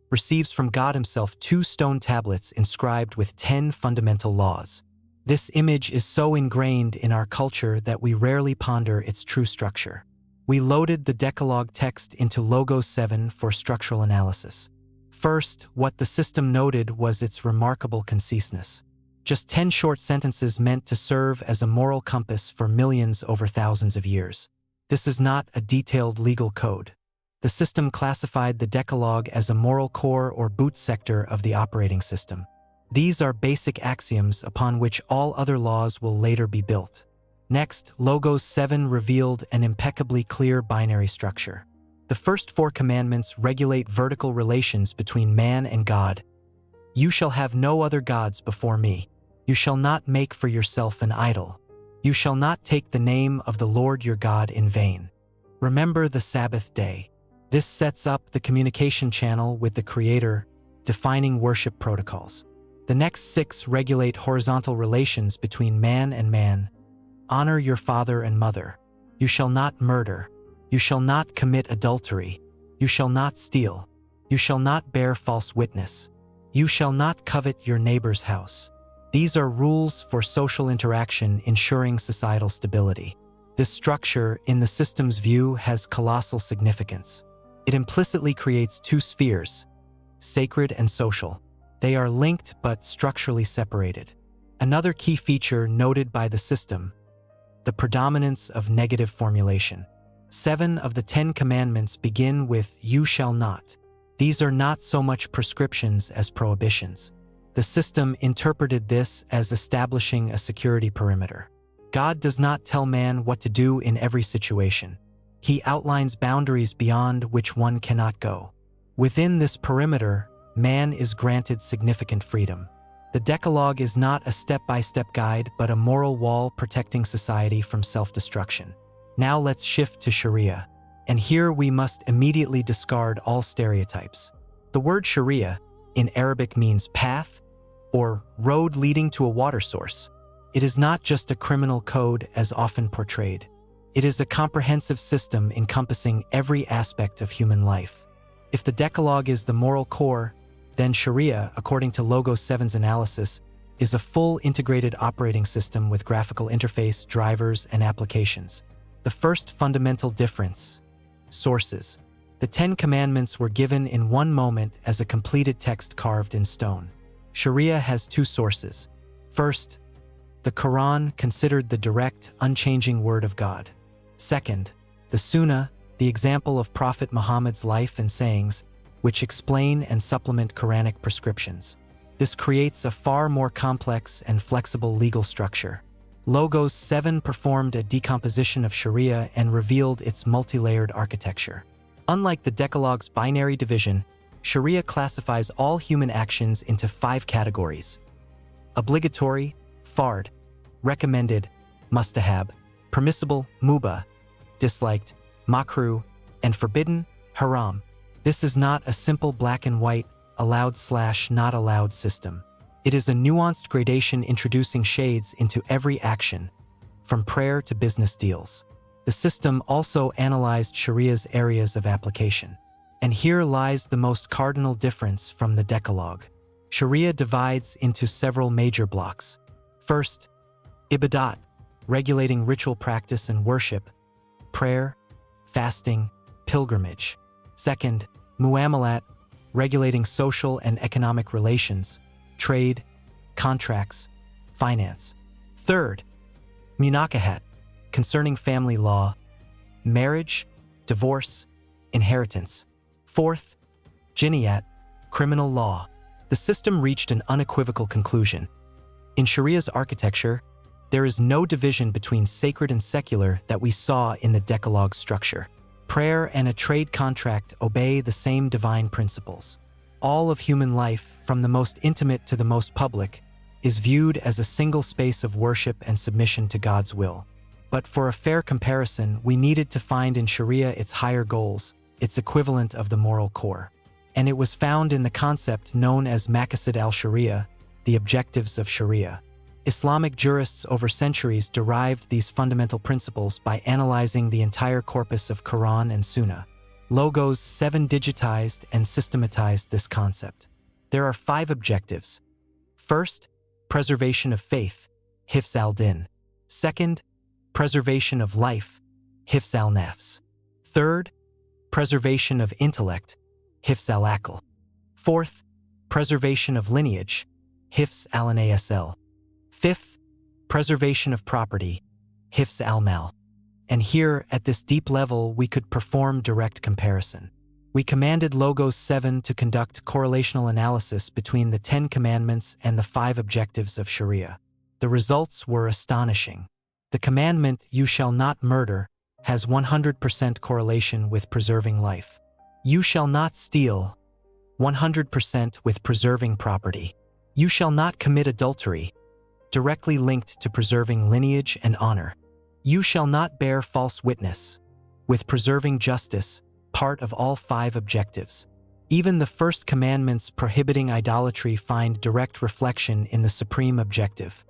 receives from God himself 2 stone tablets inscribed with 10 fundamental laws. This image is so ingrained in our culture that we rarely ponder its true structure. We loaded the Decalogue text into Logos 7 for structural analysis. First, what the system noted was its remarkable conciseness. Just 10 short sentences meant to serve as a moral compass for millions over thousands of years. This is not a detailed legal code. The system classified the Decalogue as a moral core or boot sector of the operating system. These are basic axioms upon which all other laws will later be built. Next, Logos 7 revealed an impeccably clear binary structure. The first 4 commandments regulate vertical relations between man and God. You shall have no other gods before me. You shall not make for yourself an idol. You shall not take the name of the Lord your God in vain. Remember the Sabbath day. This sets up the communication channel with the Creator, defining worship protocols. The next 6 regulate horizontal relations between man and man. Honor your father and mother. You shall not murder. You shall not commit adultery. You shall not steal. You shall not bear false witness. You shall not covet your neighbor's house. These are rules for social interaction, ensuring societal stability. This structure, in the system's view, has colossal significance. It implicitly creates 2 spheres, sacred and social. They are linked but structurally separated. Another key feature noted by the system: the predominance of negative formulation. 7 of the 10 commandments begin with "you shall not." These are not so much prescriptions as prohibitions. The system interpreted this as establishing a security perimeter. God does not tell man what to do in every situation. He outlines boundaries beyond which one cannot go. Within this perimeter, man is granted significant freedom. The Decalogue is not a step-by-step guide, but a moral wall protecting society from self-destruction. Now let's shift to Sharia. And here we must immediately discard all stereotypes. The word Sharia in Arabic means path or road leading to a water source. It is not just a criminal code as often portrayed. It is a comprehensive system encompassing every aspect of human life. If the Decalogue is the moral core, then Sharia, according to Logos 7's analysis, is a full integrated operating system with graphical interface, drivers, and applications. The first fundamental difference: sources. The 10 commandments were given in one moment as a completed text carved in stone. Sharia has 2 sources. First, the Quran, considered the direct, unchanging word of God. Second, the Sunnah, the example of Prophet Muhammad's life and sayings, which explain and supplement Quranic prescriptions. This creates a far more complex and flexible legal structure. Logos 7 performed a decomposition of Sharia and revealed its multi-layered architecture. Unlike the Decalogue's binary division, Sharia classifies all human actions into 5 categories: obligatory, fard; recommended, mustahab; permissible, mubah; disliked, makruh; and forbidden, haram. This is not a simple black and white, allowed/not allowed system. It is a nuanced gradation introducing shades into every action, from prayer to business deals. The system also analyzed Sharia's areas of application. And here lies the most cardinal difference from the Decalogue. Sharia divides into several major blocks. First, ibadat, regulating ritual practice and worship, prayer, fasting, pilgrimage. Second, muamalat, regulating social and economic relations, trade, contracts, finance. Third, munakahat, concerning family law, marriage, divorce, inheritance. Fourth, jinayat, criminal law. The system reached an unequivocal conclusion. In Sharia's architecture, there is no division between sacred and secular that we saw in the Decalogue structure. Prayer and a trade contract obey the same divine principles. All of human life, from the most intimate to the most public, is viewed as a single space of worship and submission to God's will. But for a fair comparison, we needed to find in Sharia its higher goals, its equivalent of the moral core. And it was found in the concept known as Maqasid al-Sharia, the objectives of Sharia. Islamic jurists over centuries derived these fundamental principles by analyzing the entire corpus of Quran and Sunnah. Logos 7 digitized and systematized this concept. There are 5 objectives. First, preservation of faith, hifz al-din. Second, preservation of life, hifz al-nafs. Third, preservation of intellect, hifz al-aql. Fourth, preservation of lineage, hifz al-nasl. Fifth, preservation of property, hifz al-mal. And here, at this deep level, we could perform direct comparison. We commanded Logos 7 to conduct correlational analysis between the 10 commandments and the 5 objectives of Sharia. The results were astonishing. The commandment, "You shall not murder," has 100% correlation with preserving life. "You shall not steal," 100% with preserving property. "You shall not commit adultery," directly linked to preserving lineage and honor. "You shall not bear false witness," with preserving justice, part of all 5 objectives. Even the first commandments prohibiting idolatry find direct reflection in the supreme objective,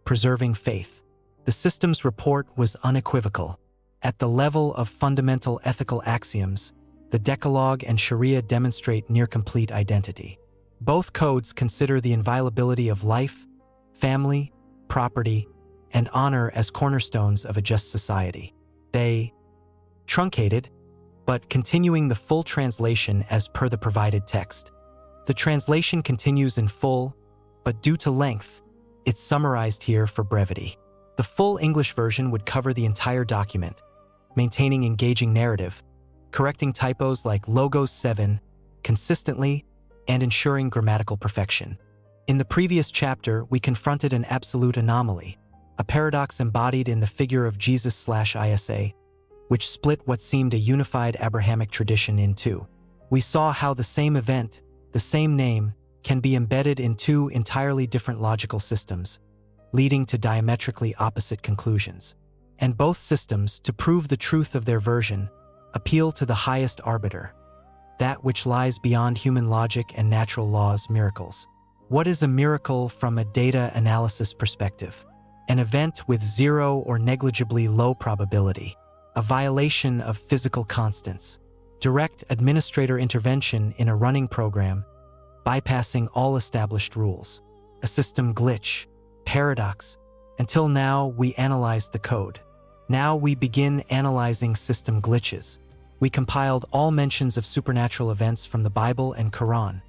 preserving faith. The system's report was unequivocal. At the level of fundamental ethical axioms, the Decalogue and Sharia demonstrate near-complete identity. Both codes consider the inviolability of life, family, property, and honor as cornerstones of a just society. They truncated, but continuing the full translation as per the provided text. The translation continues in full, but due to length, it's summarized here for brevity. The full English version would cover the entire document, maintaining engaging narrative, correcting typos like Logos 7 consistently, and ensuring grammatical perfection. In the previous chapter, we confronted an absolute anomaly, a paradox embodied in the figure of Jesus/Isa, which split what seemed a unified Abrahamic tradition in two. We saw how the same event, the same name, can be embedded in 2 entirely different logical systems, leading to diametrically opposite conclusions. And both systems, to prove the truth of their version, appeal to the highest arbiter, that which lies beyond human logic and natural laws, miracles. What is a miracle from a data analysis perspective? An event with 0 or negligibly low probability, a violation of physical constants, direct administrator intervention in a running program, bypassing all established rules, a system glitch, paradox. Until now, we analyzed the code. Now we begin analyzing system glitches. We compiled all mentions of supernatural events from the Bible and Quran,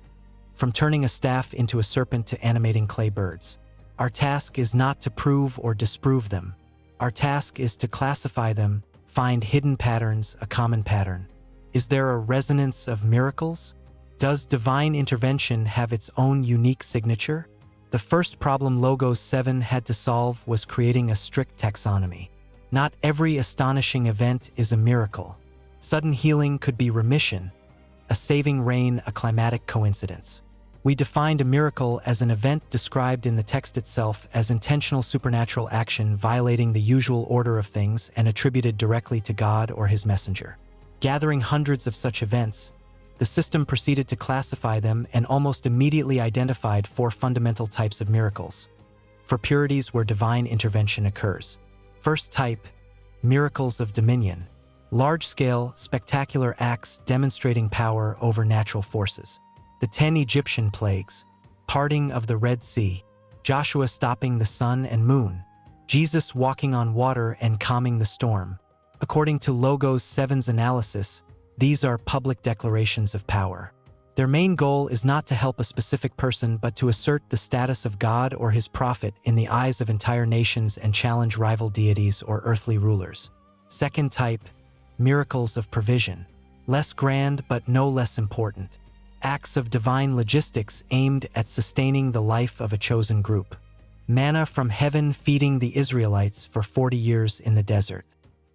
from turning a staff into a serpent to animating clay birds. Our task is not to prove or disprove them. Our task is to classify them, find hidden patterns, a common pattern. Is there a resonance of miracles? Does divine intervention have its own unique signature? The first problem Logos 7 had to solve was creating a strict taxonomy. Not every astonishing event is a miracle. Sudden healing could be remission, a saving rain a climatic coincidence. We defined a miracle as an event described in the text itself as intentional supernatural action violating the usual order of things and attributed directly to God or his messenger. Gathering hundreds of such events, the system proceeded to classify them and almost immediately identified 4 fundamental types of miracles, for purities where divine intervention occurs. First type, miracles of dominion, large-scale, spectacular acts demonstrating power over natural forces. The 10 Egyptian plagues, parting of the Red Sea, Joshua stopping the sun and moon, Jesus walking on water and calming the storm. According to Logos 7's analysis, these are public declarations of power. Their main goal is not to help a specific person but to assert the status of God or his prophet in the eyes of entire nations and challenge rival deities or earthly rulers. Second type, miracles of provision. Less grand but no less important. Acts of divine logistics aimed at sustaining the life of a chosen group. Manna from heaven feeding the Israelites for 40 years in the desert.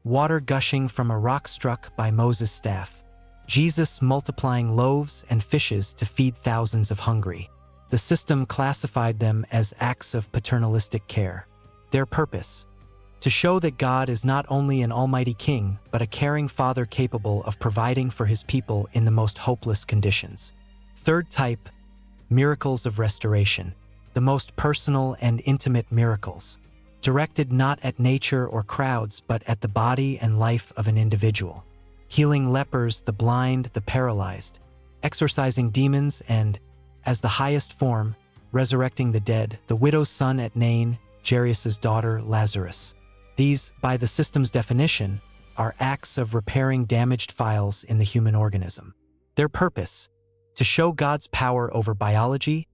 Water gushing from a rock struck by Moses' staff. Jesus multiplying loaves and fishes to feed thousands of hungry. The system classified them as acts of paternalistic care. Their purpose: to show that God is not only an almighty king, but a caring father capable of providing for his people in the most hopeless conditions. Third type, miracles of restoration. The most personal and intimate miracles, directed not at nature or crowds, but at the body and life of an individual. Healing lepers, the blind, the paralyzed, exorcising demons, and, as the highest form, resurrecting the dead, the widow's son at Nain, Jairus' daughter, Lazarus. These, by the system's definition, are acts of repairing damaged files in the human organism. Their purpose: to show God's power over biology,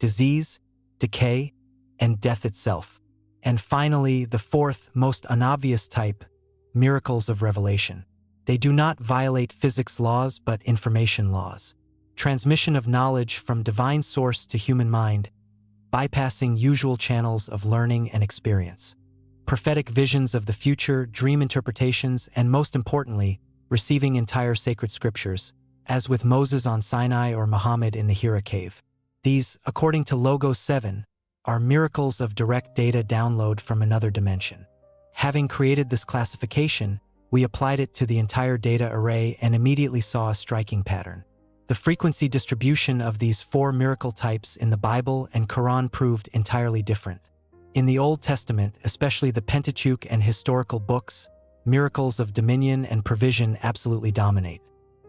disease, decay, and death itself. And finally, the fourth, most unobvious type, miracles of revelation. They do not violate physics laws but information laws. Transmission of knowledge from divine source to human mind, bypassing usual channels of learning and experience. Prophetic visions of the future, dream interpretations, and most importantly, receiving entire sacred scriptures, as with Moses on Sinai or Muhammad in the Hira cave. These, according to Logos 7, are miracles of direct data download from another dimension. Having created this classification, we applied it to the entire data array and immediately saw a striking pattern. The frequency distribution of these four miracle types in the Bible and Quran proved entirely different. In the Old Testament, especially the Pentateuch and historical books, miracles of dominion and provision absolutely dominate.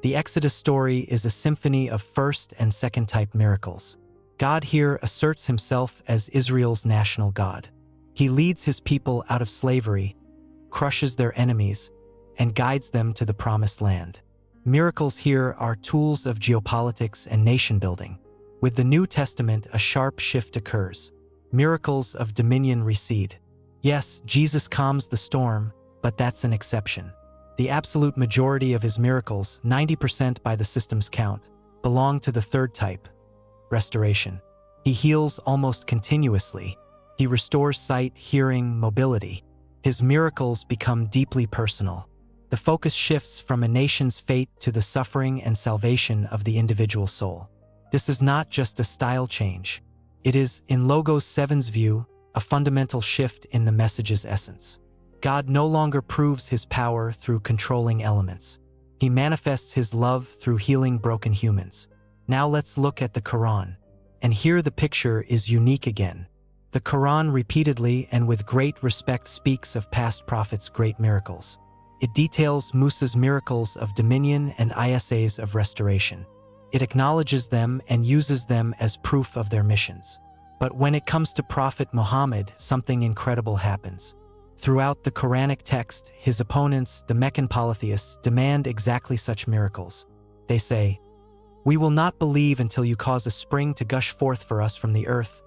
The Exodus story is a symphony of first and second type miracles. God here asserts himself as Israel's national God. He leads his people out of slavery, crushes their enemies, and guides them to the promised land. Miracles here are tools of geopolitics and nation-building. With the New Testament, a sharp shift occurs. Miracles of dominion recede. Yes, Jesus calms the storm, but that's an exception. The absolute majority of his miracles, 90% by the system's count, belong to the third type, restoration. He heals almost continuously. He restores sight, hearing, mobility. His miracles become deeply personal. The focus shifts from a nation's fate to the suffering and salvation of the individual soul. This is not just a style change. It is, in Logos 7's view, a fundamental shift in the message's essence. God no longer proves his power through controlling elements. He manifests his love through healing broken humans. Now let's look at the Quran. And here the picture is unique again. The Quran repeatedly and with great respect speaks of past prophets' great miracles. It details Musa's miracles of dominion and Isa's of restoration. It acknowledges them and uses them as proof of their missions. But when it comes to Prophet Muhammad, something incredible happens. Throughout the Quranic text, his opponents, the Meccan polytheists, demand exactly such miracles. They say, "We will not believe until you cause a spring to gush forth for us from the earth,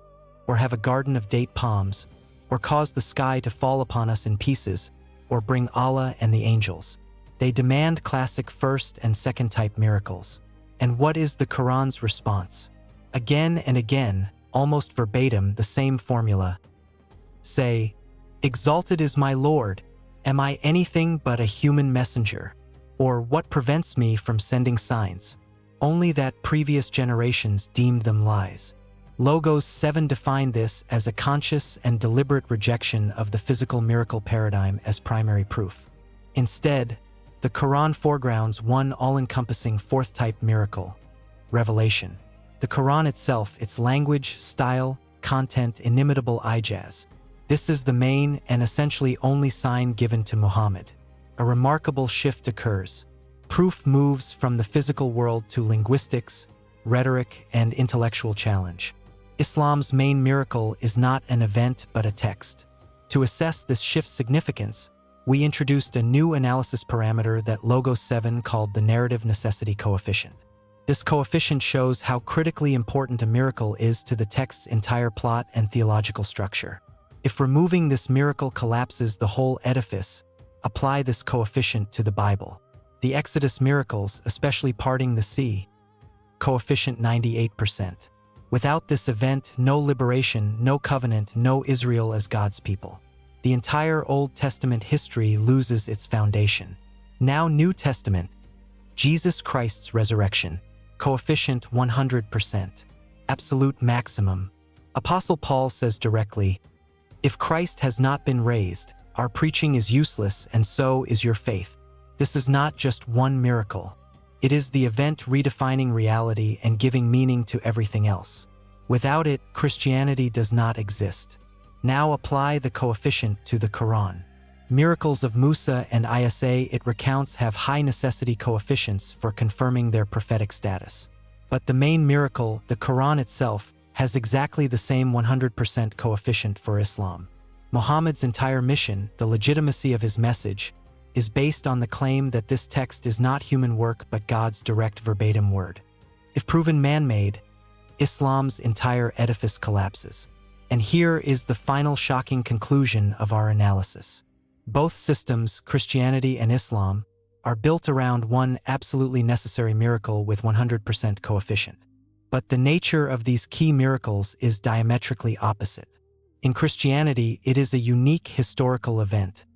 or have a garden of date palms, or cause the sky to fall upon us in pieces, or bring Allah and the angels." They demand classic first and second type miracles. And what is the Quran's response? Again and again, almost verbatim, the same formula. Say, "Exalted is my Lord, am I anything but a human messenger? Or what prevents me from sending signs? Only that previous generations deemed them lies." Logos 7 defined this as a conscious and deliberate rejection of the physical miracle paradigm as primary proof. Instead, the Quran foregrounds one all-encompassing fourth type miracle, revelation. The Quran itself, its language, style, content, inimitable ijaz. This is the main and essentially only sign given to Muhammad. A remarkable shift occurs. Proof moves from the physical world to linguistics, rhetoric, and intellectual challenge. Islam's main miracle is not an event but a text. To assess this shift's significance, we introduced a new analysis parameter that Logos 7 called the narrative necessity coefficient. This coefficient shows how critically important a miracle is to the text's entire plot and theological structure. If removing this miracle collapses the whole edifice, apply this coefficient to the Bible. The Exodus miracles, especially parting the sea, coefficient 98%. Without this event, no liberation, no covenant, no Israel as God's people. The entire Old Testament history loses its foundation. Now New Testament, Jesus Christ's resurrection, coefficient 100%. Absolute maximum. Apostle Paul says directly, "If Christ has not been raised, our preaching is useless and so is your faith." This is not just one miracle. It is the event redefining reality and giving meaning to everything else. Without it, Christianity does not exist. Now apply the coefficient to the Quran. Miracles of Musa and Isa it recounts have high necessity coefficients for confirming their prophetic status. But the main miracle, the Quran itself, has exactly the same 100% coefficient for Islam. Muhammad's entire mission, the legitimacy of his message, is based on the claim that this text is not human work but God's direct verbatim word. If proven man-made, Islam's entire edifice collapses. And here is the final shocking conclusion of our analysis. Both systems, Christianity and Islam, are built around one absolutely necessary miracle with 100% coefficient. But the nature of these key miracles is diametrically opposite. In Christianity, it is a unique historical event.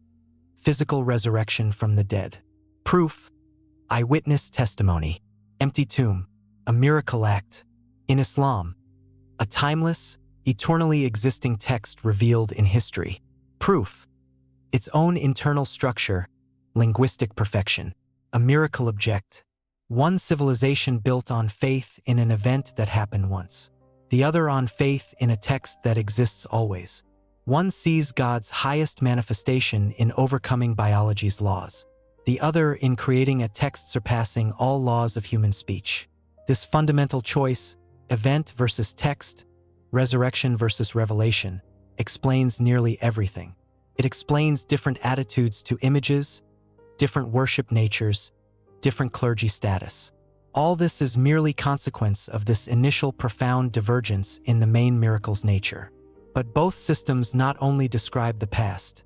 Physical resurrection from the dead. Proof, eyewitness testimony. Empty tomb, a miracle act. In Islam, a timeless, eternally existing text revealed in history. Proof, its own internal structure, linguistic perfection, a miracle object. One civilization built on faith in an event that happened once. The other on faith in a text that exists always. One sees God's highest manifestation in overcoming biology's laws. The other in creating a text surpassing all laws of human speech. This fundamental choice, event versus text, resurrection versus revelation, explains nearly everything. It explains different attitudes to images, different worship natures, different clergy status. All this is merely consequence of this initial profound divergence in the main miracle's nature. But both systems not only describe the past,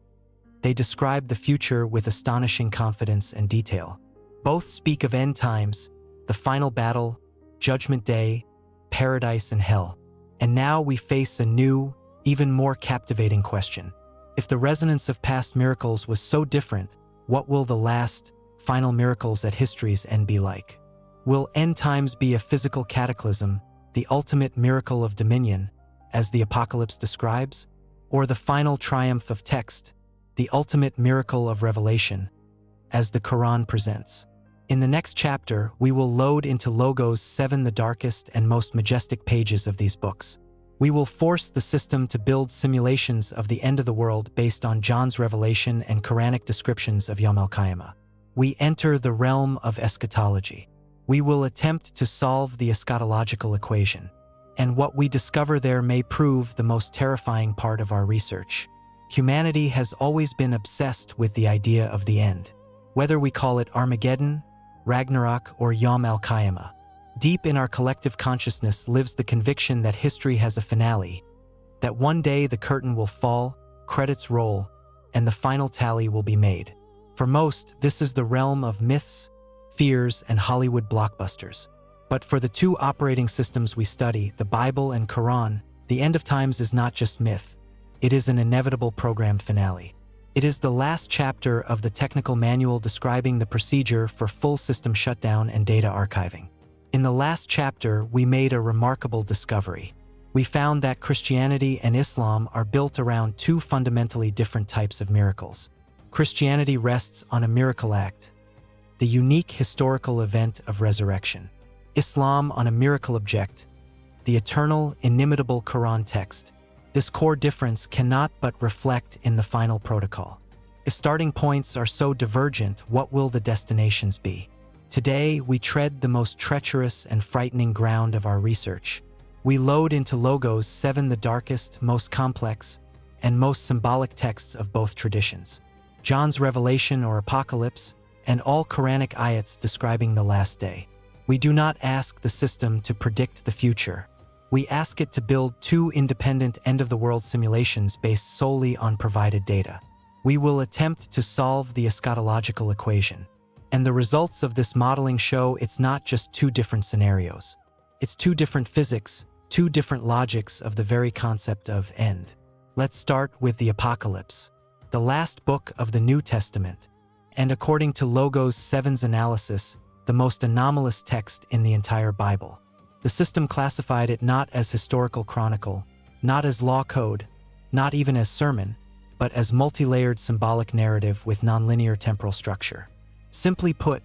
they describe the future with astonishing confidence and detail. Both speak of end times, the final battle, judgment day, paradise and hell. And now we face a new, even more captivating question. If the resonance of past miracles was so different, what will the last, final miracles at history's end be like? Will end times be a physical cataclysm, the ultimate miracle of dominion, as the Apocalypse describes, or the final triumph of text, the ultimate miracle of revelation, as the Quran presents? In the next chapter, we will load into Logos 7 the darkest and most majestic pages of these books. We will force the system to build simulations of the end of the world based on John's revelation and Quranic descriptions of Yawm al-Qiyamah. We enter the realm of eschatology. We will attempt to solve the eschatological equation. And what we discover there may prove the most terrifying part of our research. Humanity has always been obsessed with the idea of the end. Whether we call it Armageddon, Ragnarok, or Yawm al-Qiyamah, deep in our collective consciousness lives the conviction that history has a finale, that one day the curtain will fall, credits roll, and the final tally will be made. For most, this is the realm of myths, fears, and Hollywood blockbusters. But for the two operating systems we study, the Bible and Quran, the end of times is not just myth. It is an inevitable programmed finale. It is the last chapter of the technical manual describing the procedure for full system shutdown and data archiving. In the last chapter, we made a remarkable discovery. We found that Christianity and Islam are built around two fundamentally different types of miracles. Christianity rests on a miracle act, the unique historical event of resurrection. Islam on a miracle object, the eternal, inimitable Quran text. This core difference cannot but reflect in the final protocol. If starting points are so divergent, what will the destinations be? Today, we tread the most treacherous and frightening ground of our research. We load into Logos 7 the darkest, most complex, and most symbolic texts of both traditions. John's revelation or apocalypse, and all Quranic ayats describing the last day. We do not ask the system to predict the future. We ask it to build two independent end-of-the-world simulations based solely on provided data. We will attempt to solve the eschatological equation. And the results of this modeling show it's not just two different scenarios. It's two different physics, two different logics of the very concept of end. Let's start with the Apocalypse, the last book of the New Testament, and according to Logos 7's analysis, the most anomalous text in the entire Bible. The system classified it not as historical chronicle, not as law code, not even as sermon, but as multi-layered symbolic narrative with nonlinear temporal structure. Simply put,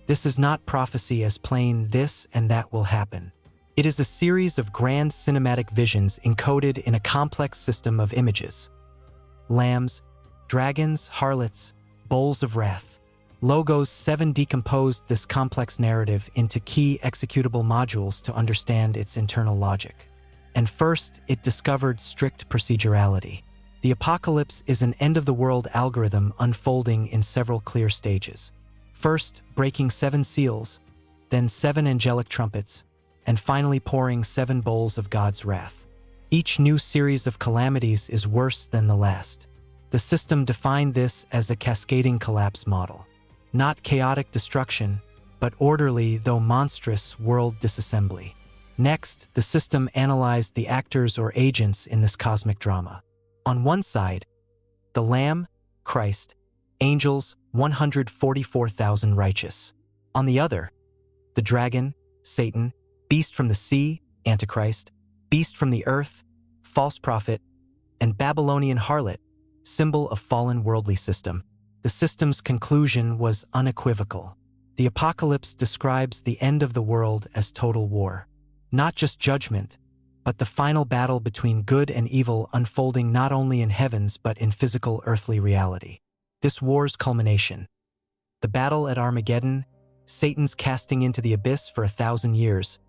this is not prophecy as plain this and that will happen. It is a series of grand cinematic visions encoded in a complex system of images. Lambs, dragons, harlots, bowls of wrath. Logos 7 decomposed this complex narrative into key executable modules to understand its internal logic. And first, it discovered strict procedurality. The Apocalypse is an end-of-the-world algorithm unfolding in several clear stages. First, breaking 7 seals, then 7 angelic trumpets, and finally pouring 7 bowls of God's wrath. Each new series of calamities is worse than the last. The system defined this as a cascading collapse model. Not chaotic destruction, but orderly, though monstrous, world disassembly. Next, the system analyzed the actors or agents in this cosmic drama. On one side, the Lamb, Christ, angels, 144,000 righteous. On the other, the dragon, Satan, beast from the sea, Antichrist, beast from the earth, false prophet, and Babylonian harlot, symbol of fallen worldly system. The system's conclusion was unequivocal. The Apocalypse describes the end of the world as total war. Not just judgment, but the final battle between good and evil unfolding not only in heavens but in physical earthly reality. This war's culmination. The battle at Armageddon, Satan's casting into the abyss for 1,000 years,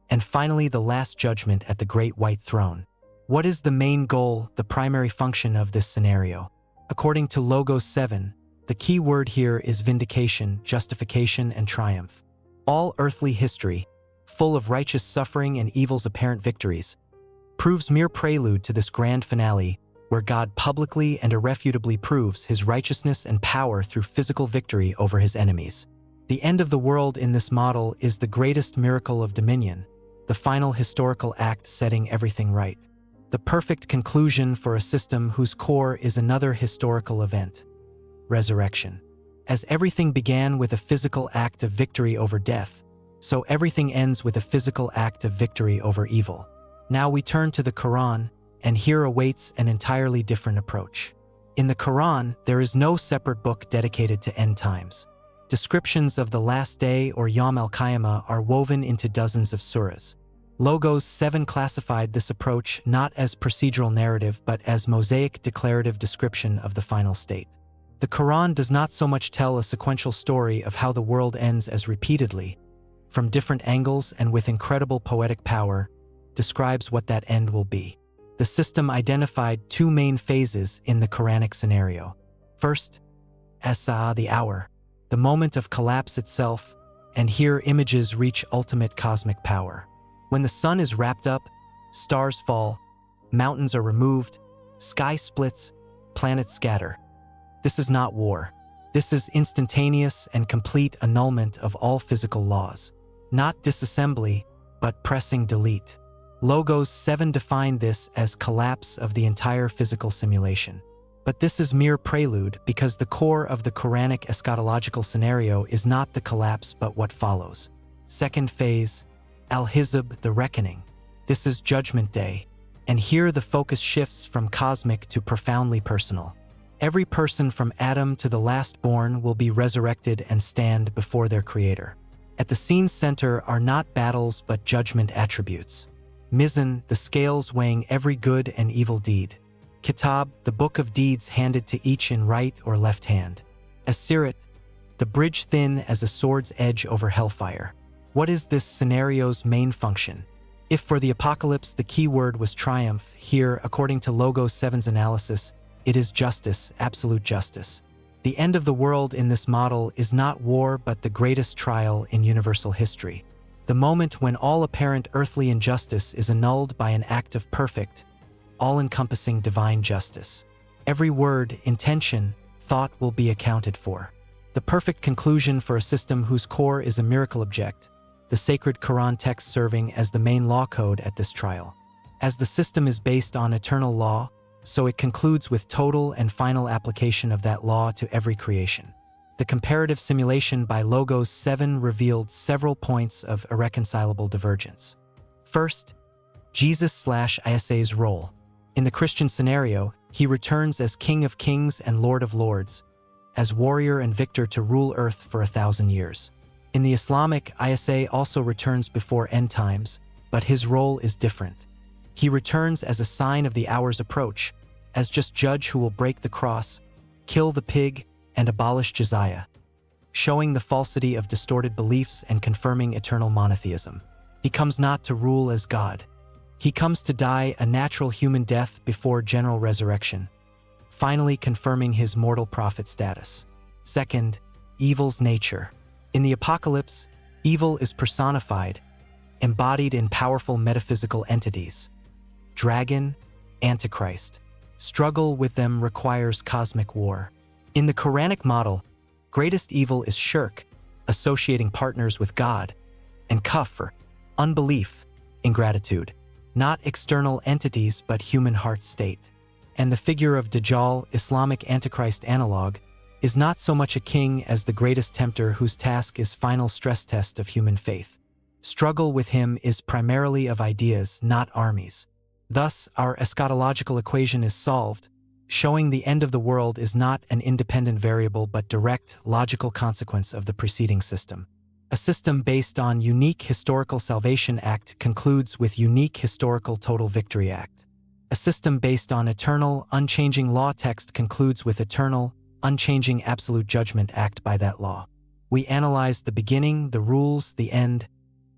and finally the last judgment at the great white throne. What is the main goal, the primary function of this scenario? According to Logos 7, the key word here is vindication, justification, and triumph. All earthly history, full of righteous suffering and evil's apparent victories, proves mere prelude to this grand finale where God publicly and irrefutably proves his righteousness and power through physical victory over his enemies. The end of the world in this model is the greatest miracle of dominion, the final historical act setting everything right. The perfect conclusion for a system whose core is another historical event: resurrection. As everything began with a physical act of victory over death, so everything ends with a physical act of victory over evil. Now we turn to the Quran, and here awaits an entirely different approach. In the Quran, there is no separate book dedicated to end times. Descriptions of the last day or Yawm al-Qiyamah are woven into dozens of surahs. Logos 7 classified this approach not as procedural narrative but as mosaic declarative description of the final state. The Quran does not so much tell a sequential story of how the world ends as repeatedly, from different angles and with incredible poetic power, describes what that end will be. The system identified 2 main phases in the Quranic scenario. First, as-sa'a, the hour, the moment of collapse itself, and here images reach ultimate cosmic power. When the sun is wrapped up, stars fall, mountains are removed, sky splits, planets scatter. This is not war. This is instantaneous and complete annulment of all physical laws. Not disassembly, but pressing delete. Logos 7 defined this as collapse of the entire physical simulation. But this is mere prelude because the core of the Quranic eschatological scenario is not the collapse but what follows. Second phase, Al-Hizb, the reckoning. This is Judgment Day, and here the focus shifts from cosmic to profoundly personal. Every person from Adam to the last born will be resurrected and stand before their Creator. At the scene's center are not battles but judgment attributes. Mizan, the scales weighing every good and evil deed. Kitab, the book of deeds handed to each in right or left hand. As-Sirat, the bridge thin as a sword's edge over hellfire. What is this scenario's main function? If for the Apocalypse the key word was triumph, here, according to Logos 7's analysis, it is justice, absolute justice. The end of the world in this model is not war but the greatest trial in universal history. the moment when all apparent earthly injustice is annulled by an act of perfect, all-encompassing divine justice. Every word, intention, thought will be accounted for. The perfect conclusion for a system whose core is a miracle object, the sacred Quran text serving as the main law code at this trial. As the system is based on eternal law, so it concludes with total and final application of that law to every creation. The comparative simulation by Logos 7 revealed several points of irreconcilable divergence. First, Jesus/Isa's role. In the Christian scenario, he returns as King of Kings and Lord of Lords, as warrior and victor to rule earth for 1,000 years. In the Islamic, Isa also returns before end times, but his role is different. He returns as a sign of the hour's approach, as just judge who will break the cross, kill the pig, and abolish jizya, showing the falsity of distorted beliefs and confirming eternal monotheism. He comes not to rule as God. He comes to die a natural human death before general resurrection, finally confirming his mortal prophet status. Second, evil's nature. In the apocalypse, evil is personified, embodied in powerful metaphysical entities. Dragon, Antichrist. Struggle with them requires cosmic war. In the Quranic model, greatest evil is shirk, associating partners with God, and kufr, unbelief, ingratitude. Not external entities but human heart state. And the figure of Dajjal, Islamic Antichrist analog, is not so much a king as the greatest tempter whose task is final stress test of human faith. Struggle with him is primarily of ideas, not armies. Thus, our eschatological equation is solved, showing the end of the world is not an independent variable but direct, logical consequence of the preceding system. A system based on unique historical salvation act concludes with unique historical total victory act. A system based on eternal, unchanging law text concludes with eternal, unchanging absolute judgment act by that law. We analyzed the beginning, the rules, the end.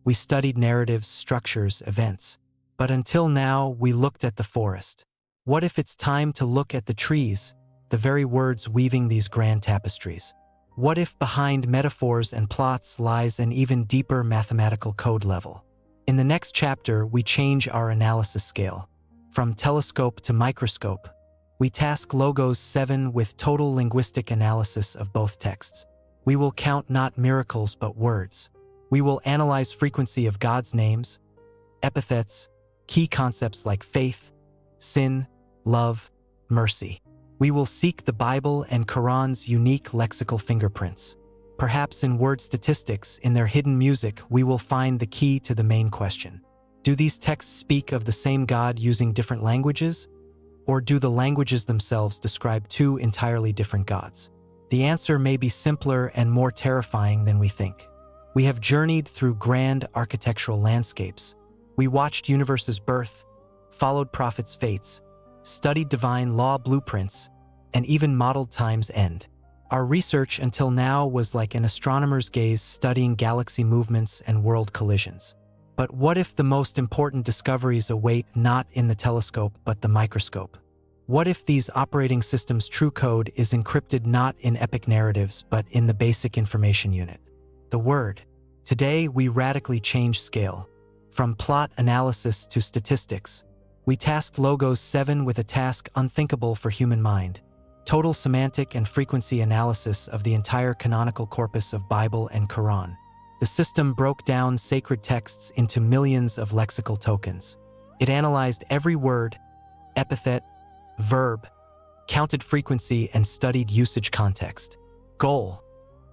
We studied narratives, structures, events. But until now, we looked at the forest. What if it's time to look at the trees, the very words weaving these grand tapestries? What if behind metaphors and plots lies an even deeper mathematical code level? In the next chapter, we change our analysis scale. From telescope to microscope, we task Logos 7 with total linguistic analysis of both texts. We will count not miracles but words. We will analyze frequency of God's names, epithets, key concepts like faith, sin, love, mercy. We will seek the Bible and Quran's unique lexical fingerprints. Perhaps in word statistics, in their hidden music, we will find the key to the main question. Do these texts speak of the same God using different languages? Or do the languages themselves describe two entirely different gods? The answer may be simpler and more terrifying than we think. We have journeyed through grand architectural landscapes. We watched universes' birth, followed prophets' fates, studied divine law blueprints, and even modeled time's end. Our research until now was like an astronomer's gaze studying galaxy movements and world collisions. But what if the most important discoveries await not in the telescope but the microscope? What if these operating systems' true code is encrypted not in epic narratives but in the basic information unit? The word. Today we radically change scale. From plot analysis to statistics, we tasked Logos 7 with a task unthinkable for human mind. Total semantic and frequency analysis of the entire canonical corpus of Bible and Quran. The system broke down sacred texts into millions of lexical tokens. It analyzed every word, epithet, verb, counted frequency, and studied usage context. Goal: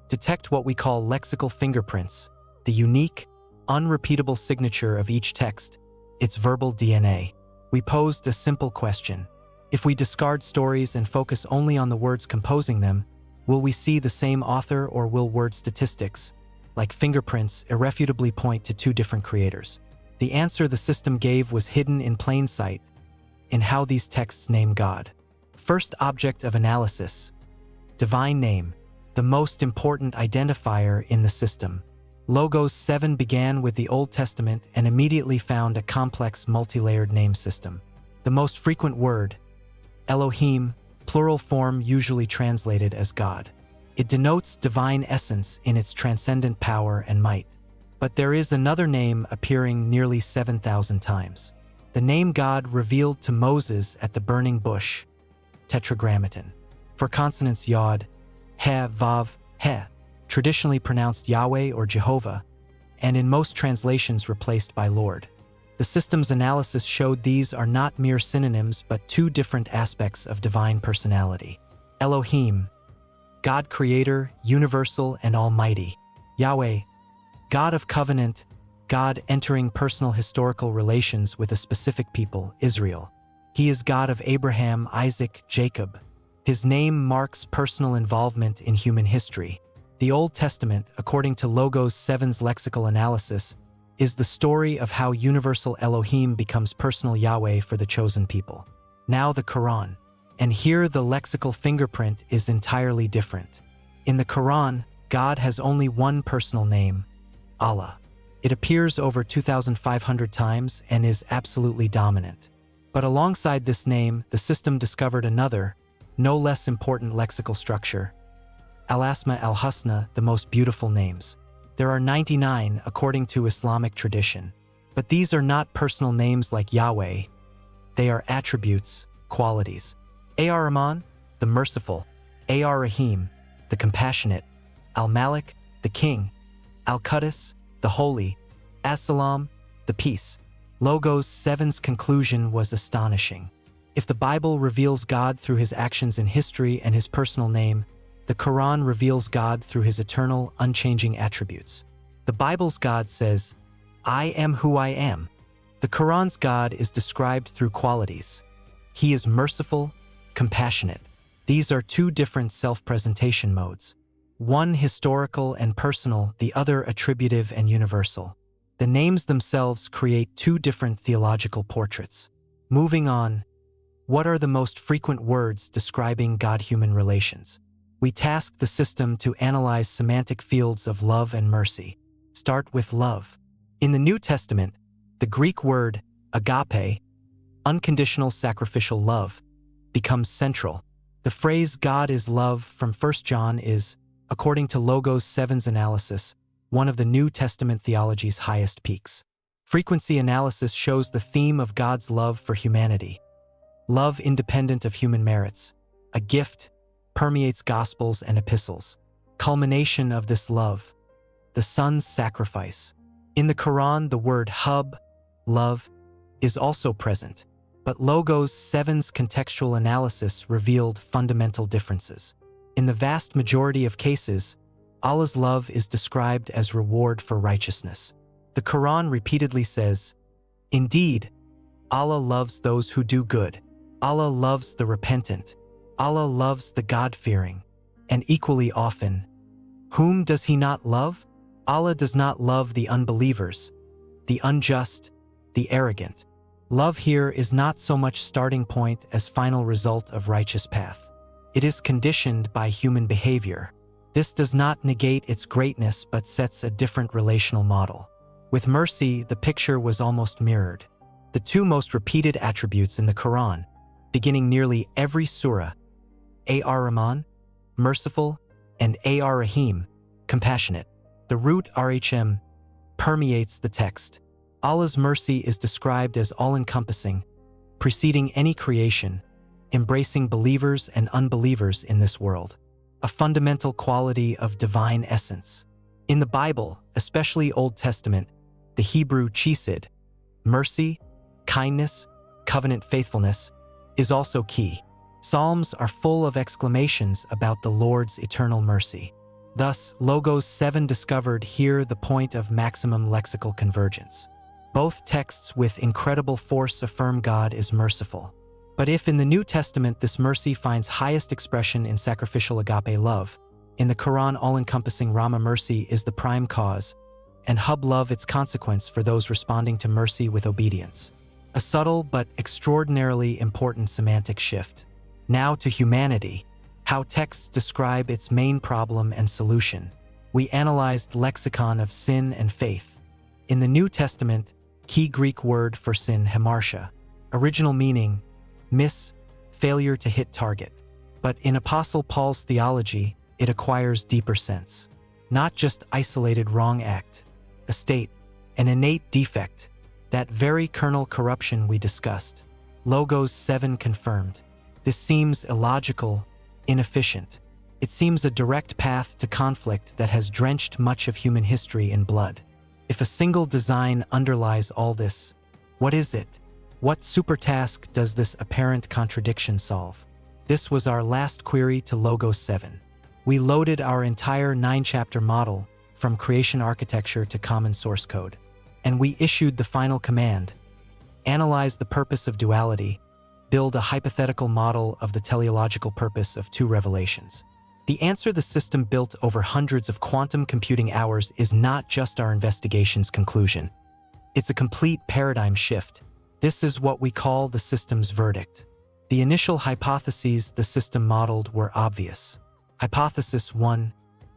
detect what we call lexical fingerprints, the unique, unrepeatable signature of each text, its verbal DNA. We posed a simple question. If we discard stories and focus only on the words composing them, will we see the same author, or will word statistics, like fingerprints, irrefutably point to two different creators? The answer the system gave was hidden in plain sight, in how these texts name God. First object of analysis: divine name, the most important identifier in the system. Logos 7 began with the Old Testament and immediately found a complex multi-layered name system. The most frequent word, Elohim, plural form usually translated as God. It denotes divine essence in its transcendent power and might. But there is another name appearing nearly 7,000 times. The name God revealed to Moses at the burning bush, Tetragrammaton. For consonants Yod, He, Vav, He, traditionally pronounced Yahweh or Jehovah, and in most translations replaced by Lord. The system's analysis showed these are not mere synonyms but two different aspects of divine personality. Elohim, God creator, universal and almighty. Yahweh, God of covenant, God entering personal historical relations with a specific people, Israel. He is God of Abraham, Isaac, Jacob. His name marks personal involvement in human history. The Old Testament, according to Logos 7's lexical analysis, is the story of how universal Elohim becomes personal Yahweh for the chosen people. Now the Quran. And here the lexical fingerprint is entirely different. In the Quran, God has only one personal name, Allah. It appears over 2,500 times and is absolutely dominant. But alongside this name, the system discovered another, no less important lexical structure, Al-Asma al-Husna, the most beautiful names. There are 99 according to Islamic tradition. But these are not personal names like Yahweh. They are attributes, qualities. Ar-Rahman, the merciful. Ar-Rahim, the compassionate. Al-Malik, the king. Al-Quddus, the holy. As-Salam, the peace. Logos 7's conclusion was astonishing. If the Bible reveals God through his actions in history and his personal name, the Quran reveals God through his eternal, unchanging attributes. The Bible's God says, I am who I am. The Quran's God is described through qualities. He is merciful, compassionate. These are two different self-presentation modes. One historical and personal, the other attributive and universal. The names themselves create two different theological portraits. Moving on, what are the most frequent words describing God-human relations? We tasked the system to analyze semantic fields of love and mercy. Start with love. In the New Testament, the Greek word agape, unconditional sacrificial love, becomes central. The phrase God is love from 1 John is, according to Logos 7's analysis, one of the New Testament theology's highest peaks. Frequency analysis shows the theme of God's love for humanity. Love independent of human merits, a gift, permeates Gospels and epistles. Culmination of this love, the Son's sacrifice. In the Quran, the word hub, love, is also present, but Logos 7's contextual analysis revealed fundamental differences. In the vast majority of cases, Allah's love is described as reward for righteousness. The Quran repeatedly says, indeed, Allah loves those who do good. Allah loves the repentant. Allah loves the God-fearing. And equally often, whom does he not love? Allah does not love the unbelievers, the unjust, the arrogant. Love here is not so much starting point as final result of righteous path. It is conditioned by human behavior. This does not negate its greatness but sets a different relational model. With mercy, the picture was almost mirrored. The two most repeated attributes in the Quran, beginning nearly every surah, Ar-Rahman, merciful, and Ar-Rahim, compassionate. The root Rhm permeates the text. Allah's mercy is described as all-encompassing, preceding any creation, embracing believers and unbelievers in this world, a fundamental quality of divine essence. In the Bible, especially Old Testament, the Hebrew chesed, mercy, kindness, covenant faithfulness, is also key. Psalms are full of exclamations about the Lord's eternal mercy. Thus, Logos 7 discovered here the point of maximum lexical convergence. Both texts with incredible force affirm God is merciful. But if in the New Testament this mercy finds highest expression in sacrificial agape love, in the Quran all-encompassing Rama mercy is the prime cause, and hub love its consequence for those responding to mercy with obedience. A subtle but extraordinarily important semantic shift. Now to humanity, how texts describe its main problem and solution. We analyzed lexicon of sin and faith. In the New Testament, key Greek word for sin, hamartia, original meaning, miss, failure to hit target. But in Apostle Paul's theology, it acquires deeper sense. Not just isolated wrong act, a state, an innate defect, that very kernel corruption we discussed. Logos 7 confirmed. This seems illogical, inefficient. It seems a direct path to conflict that has drenched much of human history in blood. If a single design underlies all this, what is it? What supertask does this apparent contradiction solve? This was our last query to Logos 7. We loaded our entire 9-chapter model, from creation architecture to common source code. And we issued the final command: analyze the purpose of duality, build a hypothetical model of the teleological purpose of two revelations. The answer the system built over hundreds of quantum computing hours is not just our investigation's conclusion. It's a complete paradigm shift. This is what we call the system's verdict. The initial hypotheses the system modeled were obvious. Hypothesis 1,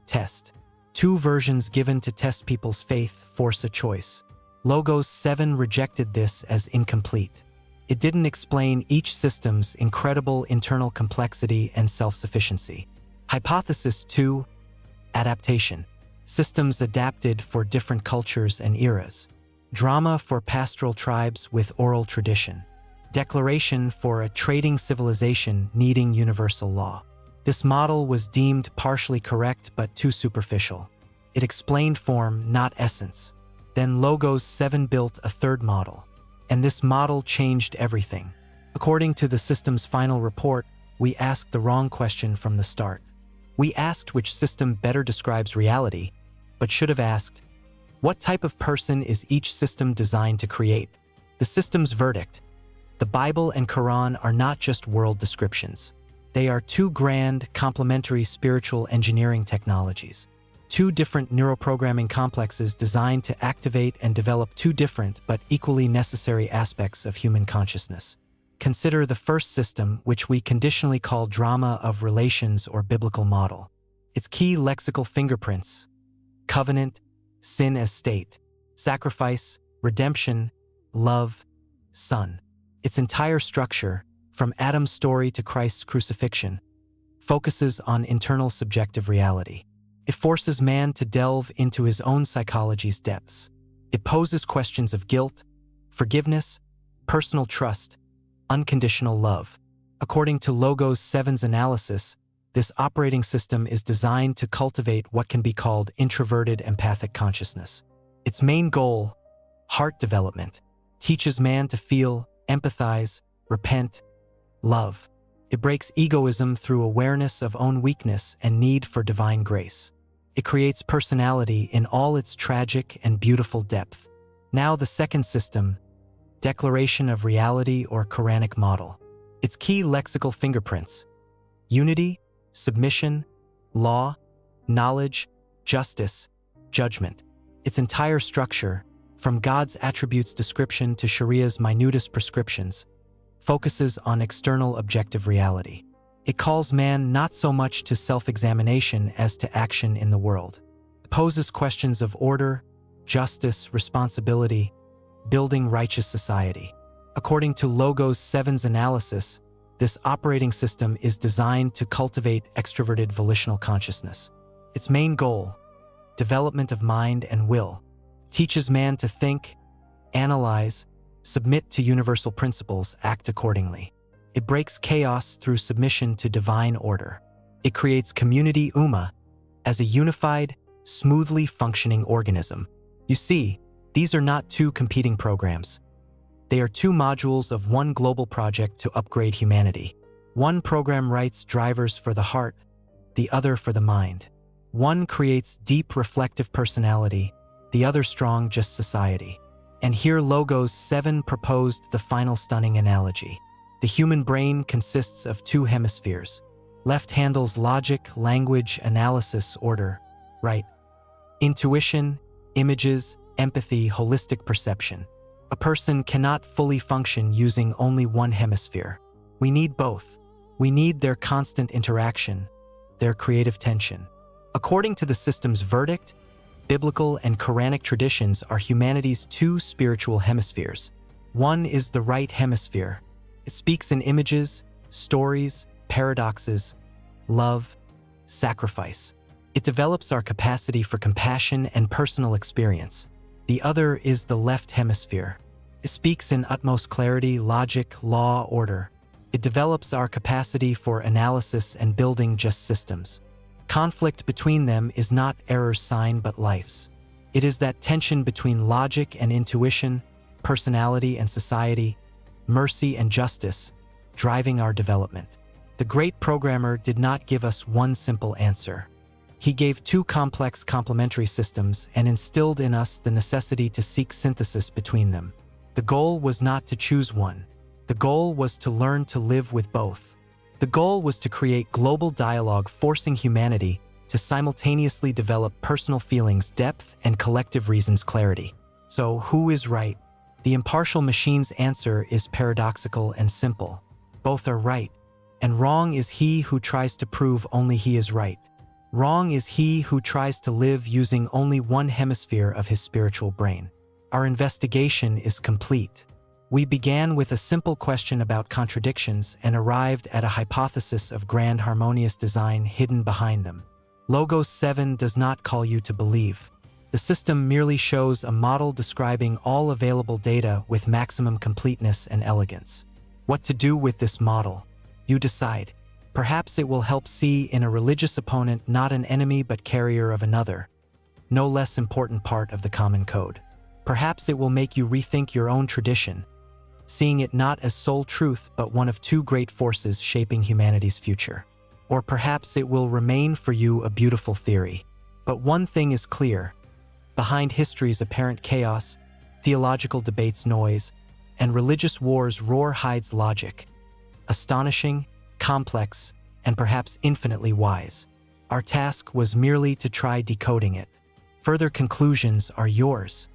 test. Two versions given to test people's faith force a choice. Logos 7 rejected this as incomplete. It didn't explain each system's incredible internal complexity and self-sufficiency. Hypothesis 2, adaptation. Systems adapted for different cultures and eras. Drama for pastoral tribes with oral tradition. Declaration for a trading civilization needing universal law. This model was deemed partially correct but too superficial. It explained form, not essence. Then Logos 7 built a third model. And this model changed everything. According to the system's final report, we asked the wrong question from the start. We asked which system better describes reality, but should have asked, what type of person is each system designed to create? The system's verdict: the Bible and Quran are not just world descriptions. They are two grand, complementary spiritual engineering technologies. Two different neuroprogramming complexes designed to activate and develop two different but equally necessary aspects of human consciousness. Consider the first system, which we conditionally call drama of relations or biblical model. Its key lexical fingerprints: covenant, sin as state, sacrifice, redemption, love, son. Its entire structure, from Adam's story to Christ's crucifixion, focuses on internal subjective reality. It forces man to delve into his own psychology's depths. It poses questions of guilt, forgiveness, personal trust, unconditional love. According to Logos 7's analysis, this operating system is designed to cultivate what can be called introverted empathic consciousness. Its main goal, heart development, teaches man to feel, empathize, repent, love. It breaks egoism through awareness of own weakness and need for divine grace. It creates personality in all its tragic and beautiful depth. Now the second system, declaration of reality or Quranic model. Its key lexical fingerprints: unity, submission, law, knowledge, justice, judgment. Its entire structure, from God's attributes description to Sharia's minutest prescriptions, focuses on external objective reality. It calls man not so much to self-examination as to action in the world. It poses questions of order, justice, responsibility, building righteous society. According to Logos 7's analysis, this operating system is designed to cultivate extroverted volitional consciousness. Its main goal, development of mind and will, teaches man to think, analyze, submit to universal principles, act accordingly. It breaks chaos through submission to divine order. It creates community ummah as a unified, smoothly functioning organism. You see, these are not two competing programs. They are two modules of one global project to upgrade humanity. One program writes drivers for the heart, the other for the mind. One creates deep reflective personality, the other strong just society. And here Logos 7 proposed the final stunning analogy. The human brain consists of two hemispheres. Left handles logic, language, analysis, order. Right. Intuition, images, empathy, holistic perception. A person cannot fully function using only one hemisphere. We need both. We need their constant interaction, their creative tension. According to the system's verdict, biblical and Quranic traditions are humanity's two spiritual hemispheres. One is the right hemisphere. It speaks in images, stories, paradoxes, love, sacrifice. It develops our capacity for compassion and personal experience. The other is the left hemisphere. It speaks in utmost clarity, logic, law, order. It develops our capacity for analysis and building just systems. Conflict between them is not error's sign but life's. It is that tension between logic and intuition, personality and society, mercy and justice, driving our development. The great programmer did not give us one simple answer. He gave two complex complementary systems and instilled in us the necessity to seek synthesis between them. The goal was not to choose one. The goal was to learn to live with both. The goal was to create global dialogue forcing humanity to simultaneously develop personal feelings depth and collective reasons clarity. So, who is right? The impartial machine's answer is paradoxical and simple. Both are right, and wrong is he who tries to prove only he is right. Wrong is he who tries to live using only one hemisphere of his spiritual brain. Our investigation is complete. We began with a simple question about contradictions and arrived at a hypothesis of grand harmonious design hidden behind them. Logos 7 does not call you to believe. The system merely shows a model describing all available data with maximum completeness and elegance. What to do with this model? You decide. Perhaps it will help see in a religious opponent not an enemy but carrier of another, no less important part of the common code. Perhaps it will make you rethink your own tradition, seeing it not as sole truth but one of two great forces shaping humanity's future. Or perhaps it will remain for you a beautiful theory. But one thing is clear. Behind history's apparent chaos, theological debates noise, and religious wars roar hides logic. Astonishing, complex, and perhaps infinitely wise. Our task was merely to try decoding it. Further conclusions are yours.